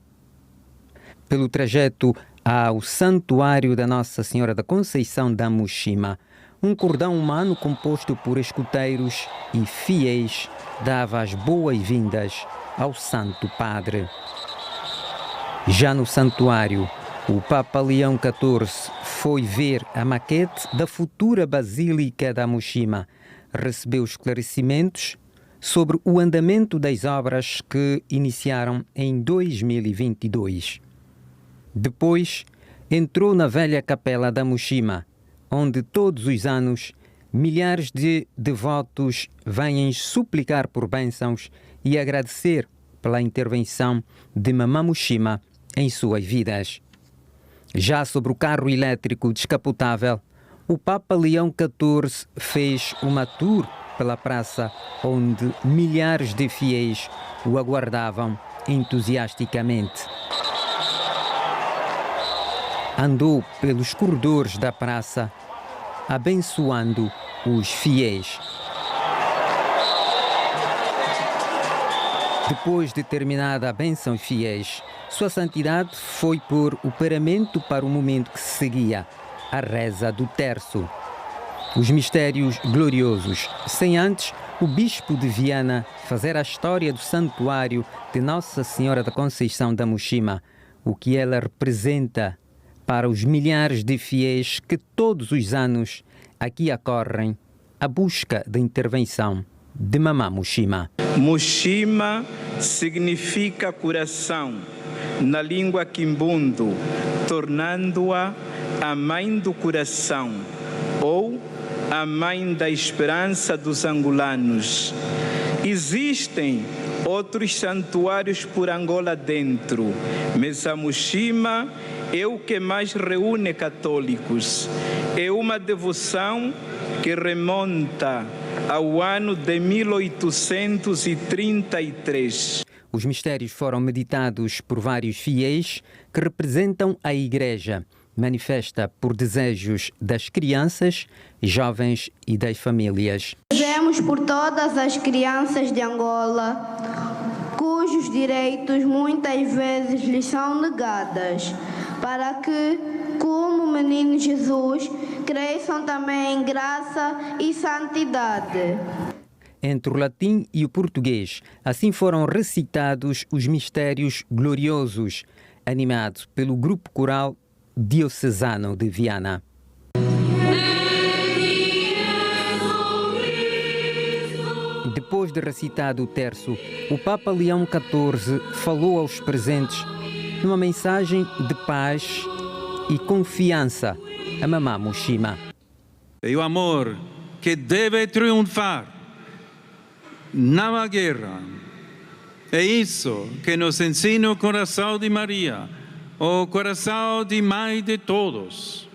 Pelo trajeto ao santuário da Nossa Senhora da Conceição da Mushima, um cordão humano composto por escuteiros e fiéis dava as boas-vindas ao Santo Padre. Já no santuário, o Papa Leão XIV foi ver a maquete da futura Basílica da Mushima, recebeu esclarecimentos sobre o andamento das obras que iniciaram em 2022. Depois, entrou na velha capela da Mushima, onde todos os anos milhares de devotos vêm suplicar por bênçãos e agradecer pela intervenção de Mamã Mushima em suas vidas. Já sobre o carro elétrico descapotável, o Papa Leão XIV fez uma tour pela praça onde milhares de fiéis o aguardavam entusiasticamente. Andou pelos corredores da praça, abençoando os fiéis. Depois de terminada a bênção fiéis, Sua Santidade foi pôr o paramento para o momento que se seguia, a reza do terço. Os mistérios gloriosos, sem antes o Bispo de Viana fazer a história do santuário de Nossa Senhora da Conceição da Muxima, o que ela representa para os milhares de fiéis que todos os anos aqui acorrem à busca da intervenção de Mamã Muxima. Muxima significa coração na língua quimbundo, tornando-a a mãe do coração ou a mãe da esperança dos angolanos. Existem outros santuários por Angola dentro, mas a Muxima é o que mais reúne católicos. É uma devoção que remonta ao ano de 1833. Os mistérios foram meditados por vários fiéis que representam a Igreja, manifesta por desejos das crianças, jovens e das famílias. Rezemos por todas as crianças de Angola, cujos direitos muitas vezes lhes são negados, para que, como o menino Jesus, cresçam também em graça e santidade. Entre o latim e o português, assim foram recitados os mistérios gloriosos, animados pelo grupo coral diocesano de Viana. Depois de recitado o terço, o Papa Leão XIV falou aos presentes numa mensagem de paz e confiança a Mamã Muxima. É o amor que deve triunfar na guerra. É isso que nos ensina o coração de Maria, o coração de Mãe de todos.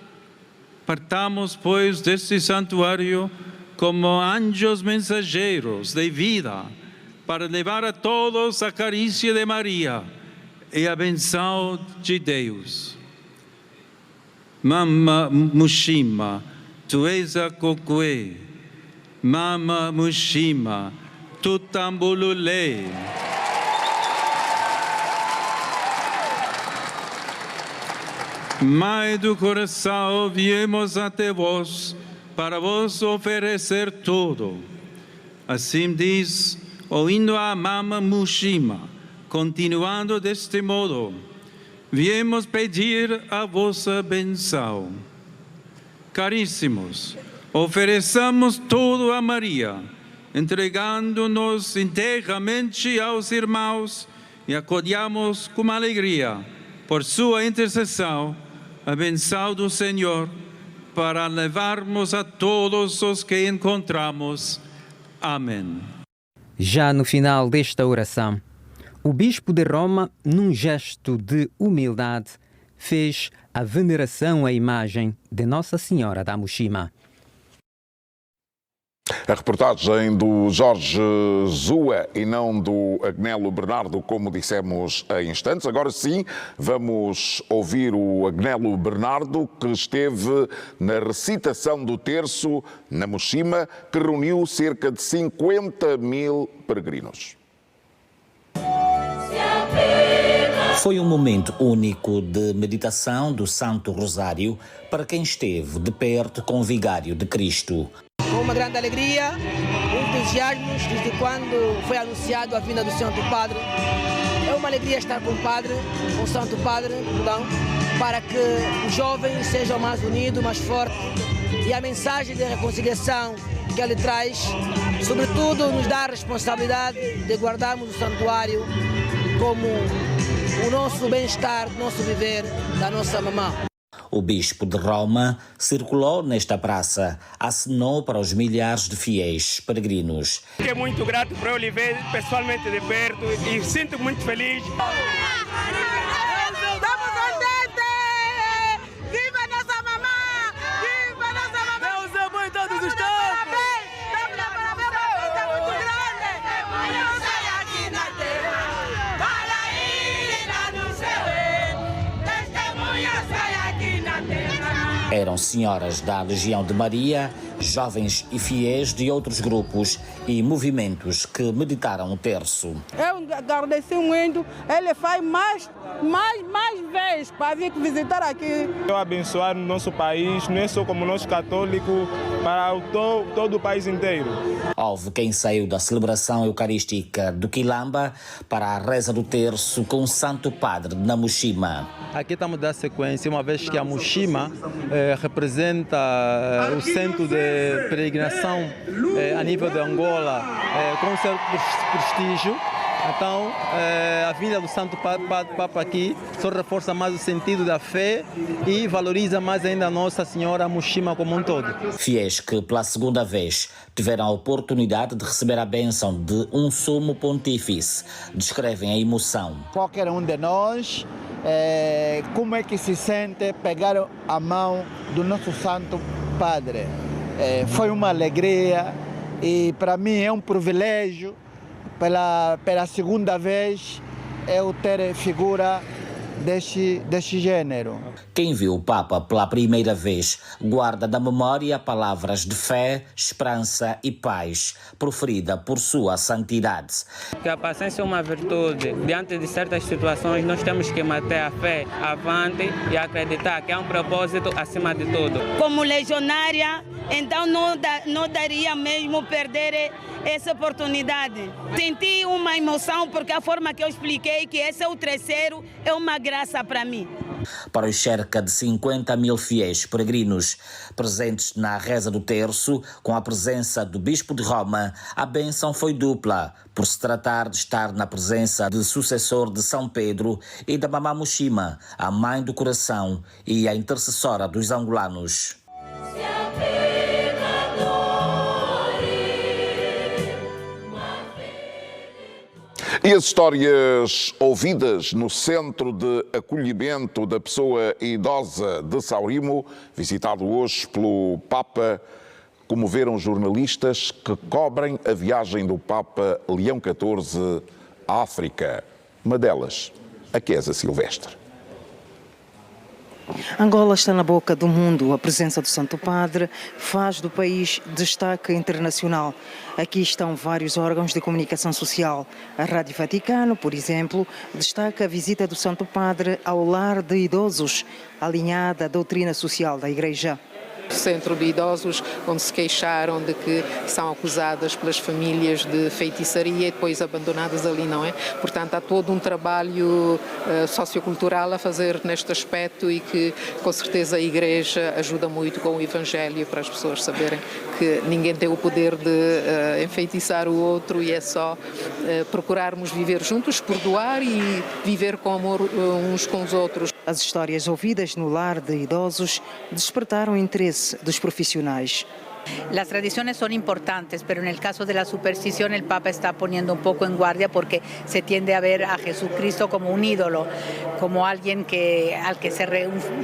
Partamos, pois, deste santuário como anjos mensageiros de vida, para levar a todos a carícia de Maria e a benção de Deus. Mamã Muxima, tu és a cocuê. Mamã Muxima, tu tambululê. Mãe do coração, viemos até vós para vos oferecer tudo. Assim diz o hino a Mamã Muxima, continuando deste modo, viemos pedir a vossa benção. Caríssimos, ofereçamos tudo a Maria, entregando-nos inteiramente aos irmãos e acolhamos com alegria, por sua intercessão, a benção do Senhor, para levarmos a todos os que encontramos. Amém. Já no final desta oração, o Bispo de Roma, num gesto de humildade, fez a veneração à imagem de Nossa Senhora da Muxima. A reportagem do Jorge Zua e não do Agnelo Bernardo, como dissemos há instantes. Agora sim, vamos ouvir o Agnelo Bernardo, que esteve na recitação do terço na Muxima, que reuniu cerca de 50 mil peregrinos. Foi um momento único de meditação do Santo Rosário para quem esteve de perto com o Vigário de Cristo. Com uma grande alegria, entusiasmos desde quando foi anunciado a vinda do Santo Padre. É uma alegria estar com o Padre, com o Santo Padre, para que os jovens sejam mais unidos, mais fortes. E a mensagem de reconciliação que ele traz, sobretudo, nos dá a responsabilidade de guardarmos o santuário como o nosso bem-estar, o nosso viver, da nossa mamã. O Bispo de Roma circulou nesta praça, acenou para os milhares de fiéis peregrinos. Fiquei muito grato por ele ver pessoalmente de perto e sinto muito feliz. Estamos contentes! Viva nossa mamã! Viva nossa mamã! Deus é bom em todos os tempos! Eram senhoras da Legião de Maria Jovens e fiéis de outros grupos e movimentos que meditaram o terço. Eu agradeci muito, ele faz mais vezes para vir visitar aqui. Eu abençoar o nosso país, não é só como nós católicos, para todo o país inteiro. Houve quem saiu da celebração eucarística do Quilamba para a reza do terço com o Santo Padre na Mushima. Aqui estamos a dar sequência, uma vez que a Mushima representa o centro de peregrinação a nível de Angola, com certo prestígio. Então, a vinda do Santo Papa aqui só reforça mais o sentido da fé e valoriza mais ainda a Nossa Senhora Mushima como um todo. Fiéis que, pela segunda vez, tiveram a oportunidade de receber a bênção de um sumo pontífice, descrevem a emoção. Qualquer um de nós, como é que se sente pegar a mão do nosso Santo Padre? Foi uma alegria e para mim é um privilégio pela segunda vez eu ter figura deste gênero. Quem viu o Papa pela primeira vez guarda da memória palavras de fé, esperança e paz, proferida por sua santidade. Que a paciência é uma virtude. Diante de certas situações, nós temos que manter a fé avante e acreditar que há um propósito acima de tudo. Como legionária, então não daria mesmo perder essa oportunidade. Senti uma emoção porque a forma que eu expliquei que esse é o terceiro é uma graça para mim. Para os cerca de 50 mil fiéis peregrinos presentes na reza do terço, com a presença do Bispo de Roma, a bênção foi dupla, por se tratar de estar na presença do sucessor de São Pedro e da Mamã Mushima, a Mãe do Coração e a intercessora dos angolanos. E as histórias ouvidas no Centro de Acolhimento da Pessoa Idosa de Saurimo, visitado hoje pelo Papa, comoveram jornalistas que cobrem a viagem do Papa Leão XIV à África. Uma delas, a Kézia Silvestre. Angola está na boca do mundo. A presença do Santo Padre faz do país destaque internacional. Aqui estão vários órgãos de comunicação social. A Rádio Vaticano, por exemplo, destaca a visita do Santo Padre ao lar de idosos, alinhada à doutrina social da Igreja. Centro de idosos, onde se queixaram de que são acusadas pelas famílias de feitiçaria e depois abandonadas ali, não é? Portanto, há todo um trabalho sociocultural a fazer neste aspecto e que, com certeza, a Igreja ajuda muito com o Evangelho para as pessoas saberem que ninguém tem o poder de enfeitiçar o outro e é só procurarmos viver juntos, perdoar e viver com amor uns com os outros. As histórias ouvidas no lar de idosos despertaram interesse dos profissionais. Las tradiciones son importantes, pero en el caso de la superstición el Papa está poniendo un poco en guardia porque se tiende a ver a Jesucristo como un ídolo, como alguien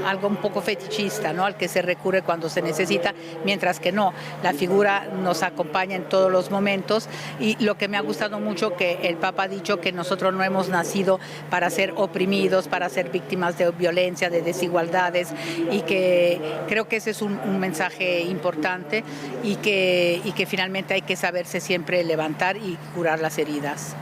algo un poco fetichista, ¿no? Al que se recurre cuando se necesita, mientras que no, la figura nos acompaña en todos los momentos y lo que me ha gustado mucho que el Papa ha dicho que nosotros no hemos nacido para ser oprimidos, para ser víctimas de violencia, de desigualdades y que creo que ese es un mensaje importante. Y que finalmente hay que saberse siempre levantar y curar las heridas.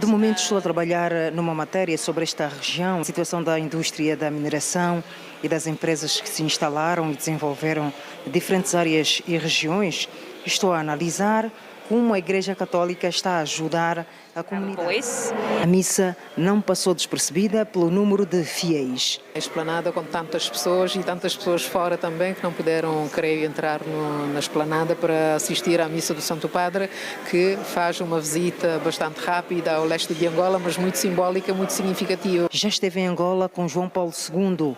De momento estou a trabalhar numa matéria sobre esta região, a situação da indústria da mineração e das empresas que se instalaram e desenvolveram em diferentes áreas e regiões. Estou a analisar como a Igreja Católica está a ajudar a comunidade. A missa não passou despercebida pelo número de fiéis. A esplanada com tantas pessoas e tantas pessoas fora também que não puderam, creio, entrar na esplanada para assistir à missa do Santo Padre, que faz uma visita bastante rápida ao leste de Angola, mas muito simbólica, muito significativa. Já esteve em Angola com João Paulo II.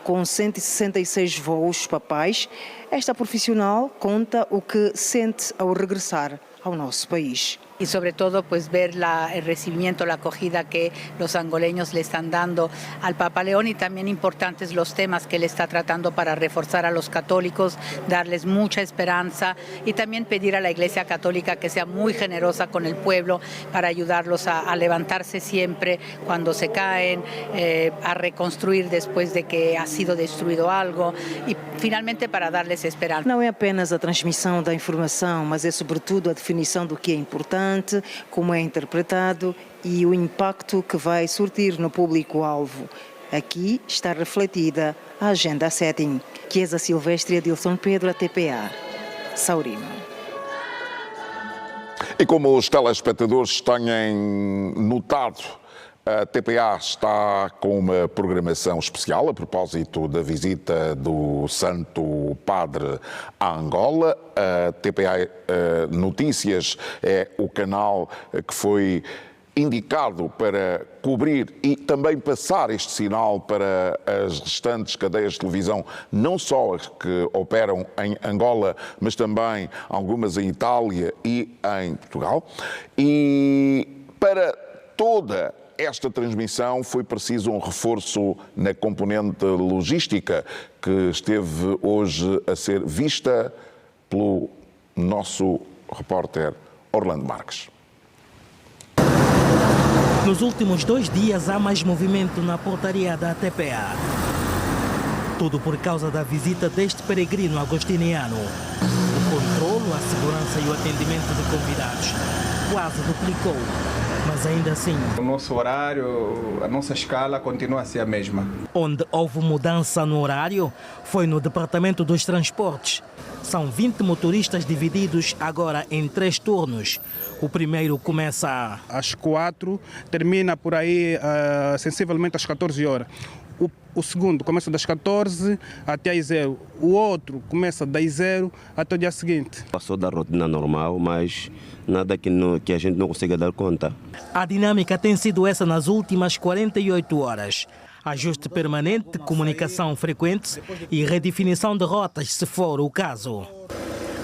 Com 166 voos papais, esta profissional conta o que sente ao regressar ao nosso país. Y sobre todo pues ver el recibimiento, la acogida que los angoleños le están dando al Papa León y también importantes los temas que él está tratando para reforzar a los católicos, darles mucha esperanza y también pedir a la Iglesia Católica que sea muy generosa con el pueblo para ayudarlos a levantarse siempre cuando se caen, a reconstruir después de que ha sido destruido algo y finalmente para darles esperanza. Não é apenas a transmissão da informação, mas é sobretudo a definição do que é importante, como é interpretado e o impacto que vai surtir no público-alvo. Aqui está refletida a Agenda 7, Chiesa Silvestre Adilson Pedro, a TPA, Saurimo. E como os telespectadores têm notado, a TPA está com uma programação especial a propósito da visita do Santo Padre a Angola. A TPA Notícias é o canal que foi indicado para cobrir e também passar este sinal para as restantes cadeias de televisão, não só as que operam em Angola, mas também algumas em Itália e em Portugal. E para toda esta transmissão foi preciso um reforço na componente logística que esteve hoje a ser vista pelo nosso repórter Orlando Marques. Nos últimos 2 dias há mais movimento na portaria da TPA. Tudo por causa da visita deste peregrino agostiniano. O controlo, a segurança e o atendimento de convidados quase duplicou. Mas ainda assim, o nosso horário, a nossa escala continua a ser a mesma. Onde houve mudança no horário foi no Departamento dos Transportes. São 20 motoristas divididos agora em 3 turnos. O primeiro começa às 4, termina por aí sensivelmente às 14 horas. O segundo começa das 14 até às 0. O outro começa das 0 até o dia seguinte. Passou da rotina normal, mas nada que a gente não consiga dar conta. A dinâmica tem sido essa nas últimas 48 horas. Ajuste permanente, comunicação frequente e redefinição de rotas, se for o caso.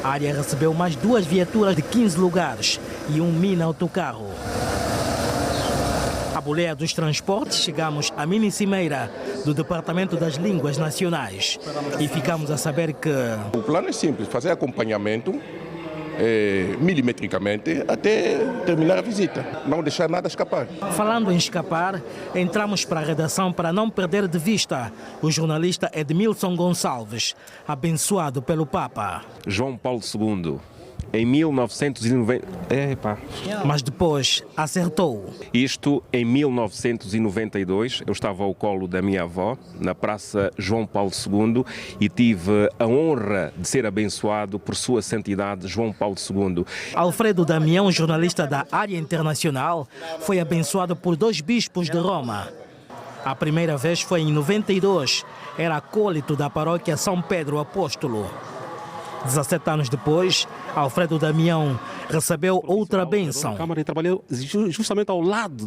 A área recebeu mais 2 viaturas de 15 lugares e um mini-autocarro. A boleia dos transportes, chegamos à mini cimeira do Departamento das Línguas Nacionais e ficamos a saber que o plano é simples, fazer acompanhamento milimetricamente até terminar a visita, não deixar nada escapar. Falando em escapar, entramos para a redação para não perder de vista o jornalista Edmilson Gonçalves, abençoado pelo Papa. João Paulo II, em 1990... Mas depois acertou. Isto em 1992, eu estava ao colo da minha avó, na Praça João Paulo II, e tive a honra de ser abençoado por Sua Santidade João Paulo II. Alfredo Damião, jornalista da área internacional, foi abençoado por 2 bispos de Roma. A primeira vez foi em 92, era acólito da paróquia São Pedro Apóstolo. 17 anos depois, Alfredo Damião recebeu outra bênção. A Câmara trabalhou justamente ao lado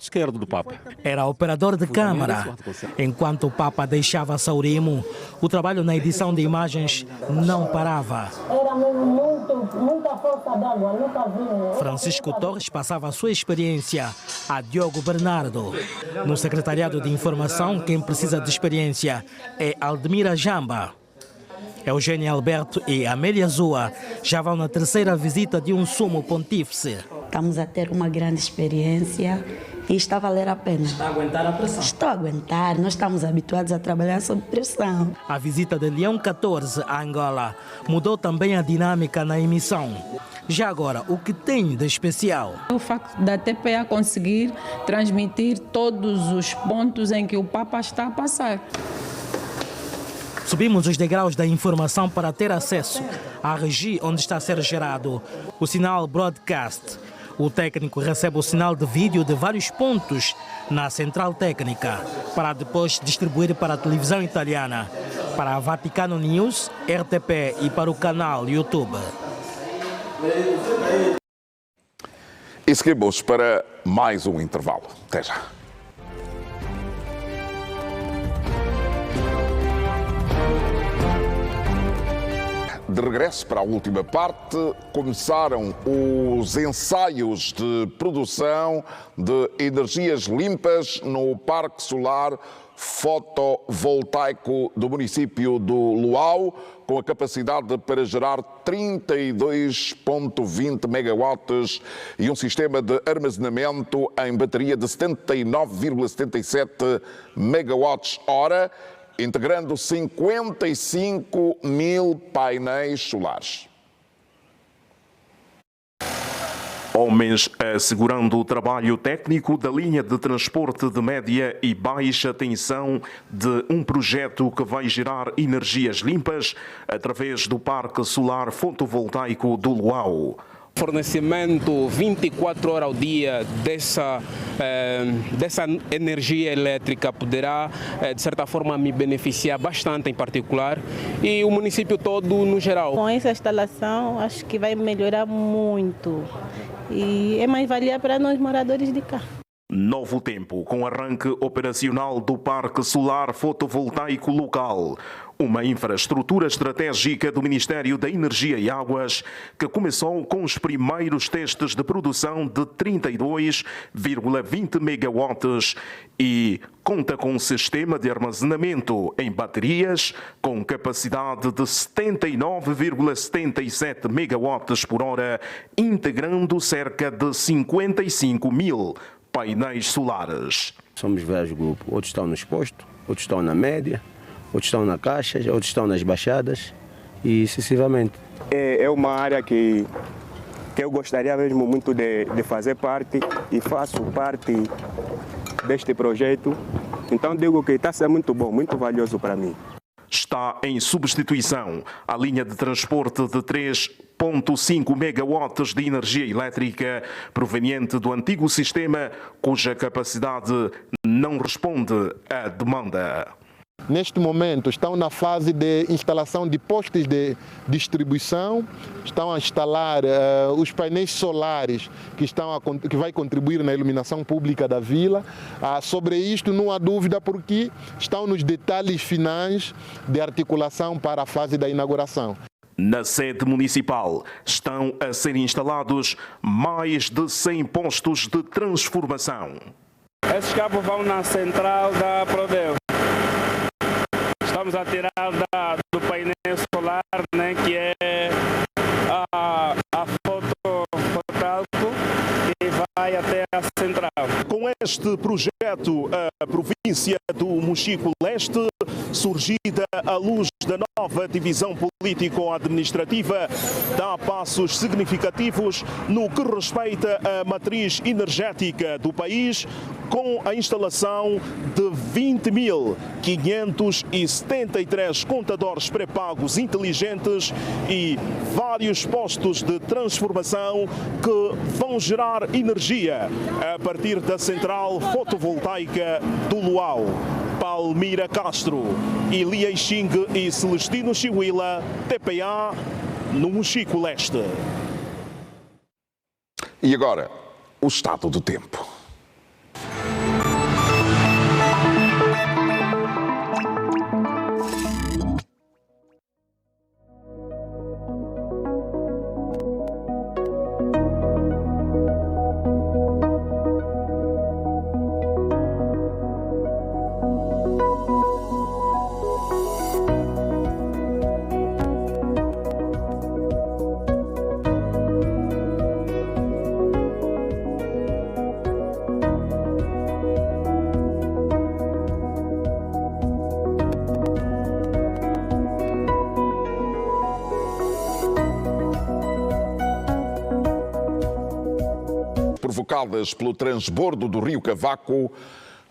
esquerdo do Papa. Era operador de câmara. Enquanto o Papa deixava Saurimo, o trabalho na edição de imagens não parava. Era muita força d'água, nunca vi. Francisco Torres passava a sua experiência a Diogo Bernardo. No Secretariado de Informação, quem precisa de experiência é Aldemira Jamba. Eugênio Alberto e Amélia Zua já vão na 3ª visita de um sumo pontífice. Estamos a ter uma grande experiência e está a valer a pena. Está a aguentar a pressão? Estou a aguentar, nós estamos habituados a trabalhar sob pressão. A visita de Leão XIV a Angola mudou também a dinâmica na emissão. Já agora, o que tem de especial? O facto da TPA conseguir transmitir todos os pontos em que o Papa está a passar. Subimos os degraus da informação para ter acesso à regi onde está a ser gerado o sinal broadcast. O técnico recebe o sinal de vídeo de vários pontos na central técnica, para depois distribuir para a televisão italiana, para a Vaticano News, RTP e para o canal YouTube. E seguimos para mais um intervalo. Até já. de regresso para a última parte. Começaram os ensaios de produção de energias limpas no Parque Solar Fotovoltaico do município do Luau, com a capacidade para gerar 32,20 megawatts e um sistema de armazenamento em bateria de 79,77 megawatts-hora, integrando 55 mil painéis solares. Homens assegurando o trabalho técnico da linha de transporte de média e baixa tensão de um projeto que vai gerar energias limpas através do Parque Solar Fotovoltaico do Luau. Fornecimento 24 horas ao dia dessa energia elétrica poderá, de certa forma, me beneficiar bastante em particular e o município todo no geral. Com essa instalação, acho que vai melhorar muito e é mais valia para nós moradores de cá. Novo tempo com arranque operacional do Parque Solar Fotovoltaico local. Uma infraestrutura estratégica do Ministério da Energia e Águas que começou com os primeiros testes de produção de 32,20 megawatts e conta com um sistema de armazenamento em baterias com capacidade de 79,77 megawatts por hora, integrando cerca de 55 mil painéis solares. Somos vários grupos, outros estão no exposto, outros estão na média, outros estão na caixa, outros estão nas baixadas e sucessivamente. É uma área que eu gostaria mesmo muito de fazer parte e faço parte deste projeto. Então digo que está sendo muito bom, muito valioso para mim. Está em substituição a linha de transporte de 3,5 megawatts de energia elétrica proveniente do antigo sistema, cuja capacidade não responde à demanda. Neste momento estão na fase de instalação de postes de distribuição, estão a instalar os painéis solares que vai contribuir na iluminação pública da vila. Sobre isto não há dúvida porque estão nos detalhes finais de articulação para a fase da inauguração. Na sede municipal estão a ser instalados mais de 100 postos de transformação. Esses cabos vão na central da Prodel. Estamos a tirar do painel solar, né, que é a fotovoltaico e vai até a central. Com este projeto, a província do Mochico-Leste, surgida à luz da nova divisão político-administrativa, dá passos significativos no que respeita à matriz energética do país, com a instalação de 20.573 contadores pré-pagos inteligentes e vários postos de transformação que vão gerar energia a partir da central fotovoltaica do Luau. Palmira Castro, Ilia Xing e Celestino Chihuila, TPA, no Mochico-Leste. E agora, o estado do tempo. Provocadas pelo transbordo do Rio Cavaco,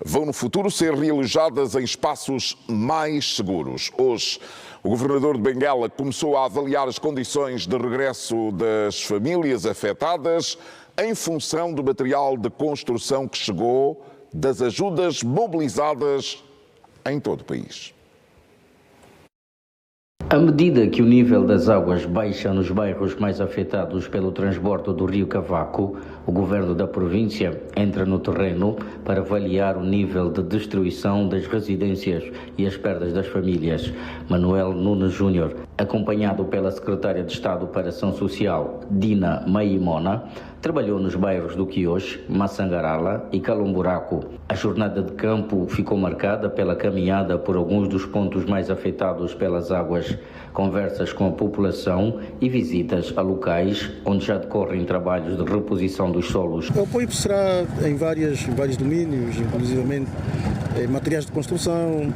vão no futuro ser realojadas em espaços mais seguros. Hoje, o governador de Benguela começou a avaliar as condições de regresso das famílias afetadas em função do material de construção que chegou das ajudas mobilizadas em todo o país. À medida que o nível das águas baixa nos bairros mais afetados pelo transbordo do Rio Cavaco, o governo da província entra no terreno para avaliar o nível de destruição das residências e as perdas das famílias. Manuel Nunes Júnior acompanhado pela secretária de Estado para a Ação Social, Dina Maimona, trabalhou nos bairros do Quioche, Massangarala e Calamburaco. A jornada de campo ficou marcada pela caminhada por alguns dos pontos mais afetados pelas águas, conversas com a população e visitas a locais onde já decorrem trabalhos de reposição dos solos. O apoio será em vários domínios, inclusivamente materiais de construção,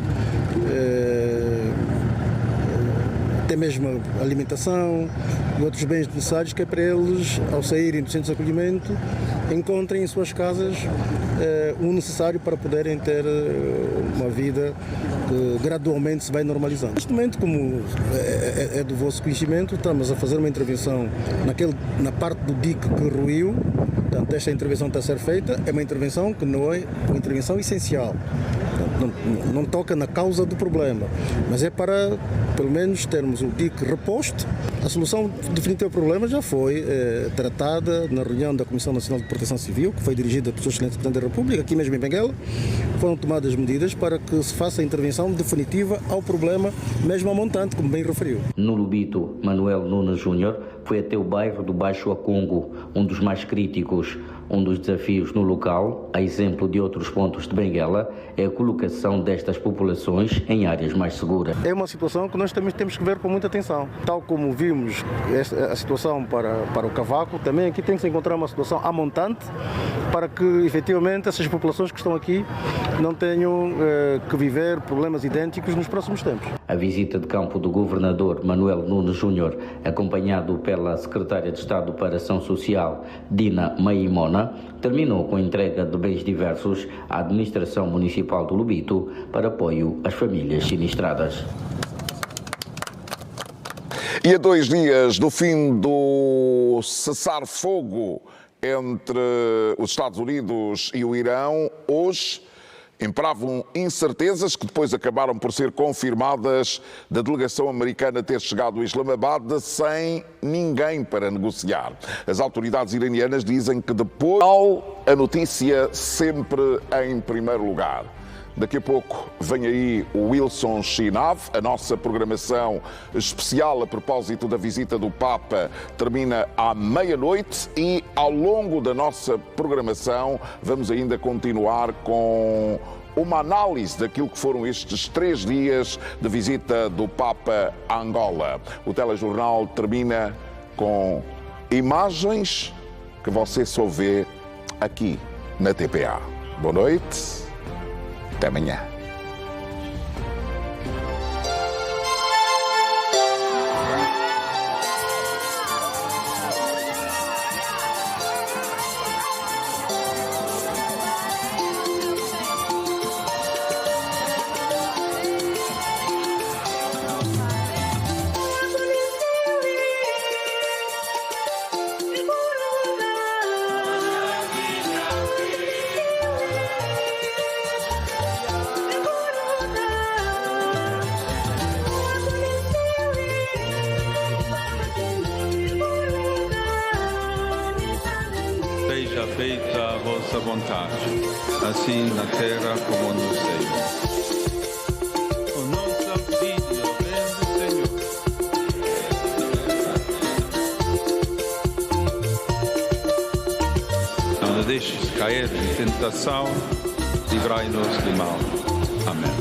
até mesmo alimentação e outros bens necessários que é para eles, ao saírem do centro de acolhimento, encontrem em suas casas o necessário para poderem ter uma vida que gradualmente se vai normalizando. Neste momento, como é do vosso conhecimento, estamos a fazer uma intervenção na parte do dique que ruiu. Portanto, esta intervenção está a ser feita, é uma intervenção que não é uma intervenção essencial. Não toca na causa do problema, mas é para, pelo menos, termos o dique reposto. A solução definitiva do problema já foi tratada na reunião da Comissão Nacional de Proteção Civil, que foi dirigida pelo Sr. Excelente Presidente da República, aqui mesmo em Benguela. Foram tomadas medidas para que se faça a intervenção definitiva ao problema, mesmo ao montante, como bem referiu. No Lubito, Manuel Nunes Júnior foi até o bairro do Baixo Acongo, um dos mais críticos. Um dos desafios no local, a exemplo de outros pontos de Benguela, é a colocação destas populações em áreas mais seguras. É uma situação que nós também temos que ver com muita atenção. Tal como vimos a situação para o Cavaco, também aqui tem que se encontrar uma situação a montante para que, efetivamente, essas populações que estão aqui não tenham que viver problemas idênticos nos próximos tempos. A visita de campo do governador Manuel Nunes Júnior, acompanhado pela secretária de Estado para a Ação Social, Dina Maimona, terminou com a entrega de bens diversos à administração municipal do Lubito para apoio às famílias sinistradas. E a 2 dias do fim do cessar-fogo entre os Estados Unidos e o Irão, hoje imperavam incertezas que depois acabaram por ser confirmadas da delegação americana ter chegado a Islamabad sem ninguém para negociar. As autoridades iranianas dizem que depois a notícia sempre em primeiro lugar. Daqui a pouco vem aí o Wilson Chinav. A nossa programação especial a propósito da visita do Papa termina à meia-noite e ao longo da nossa programação vamos ainda continuar com uma análise daquilo que foram estes 3 dias de visita do Papa a Angola. O telejornal termina com imagens que você só vê aqui na TPA. Boa noite. Até amanhã. Seja feita a vossa vontade, assim na terra como no céu. O nosso filho vem do Senhor. Não nos deixes cair em tentação, livrai-nos do mal. Amém.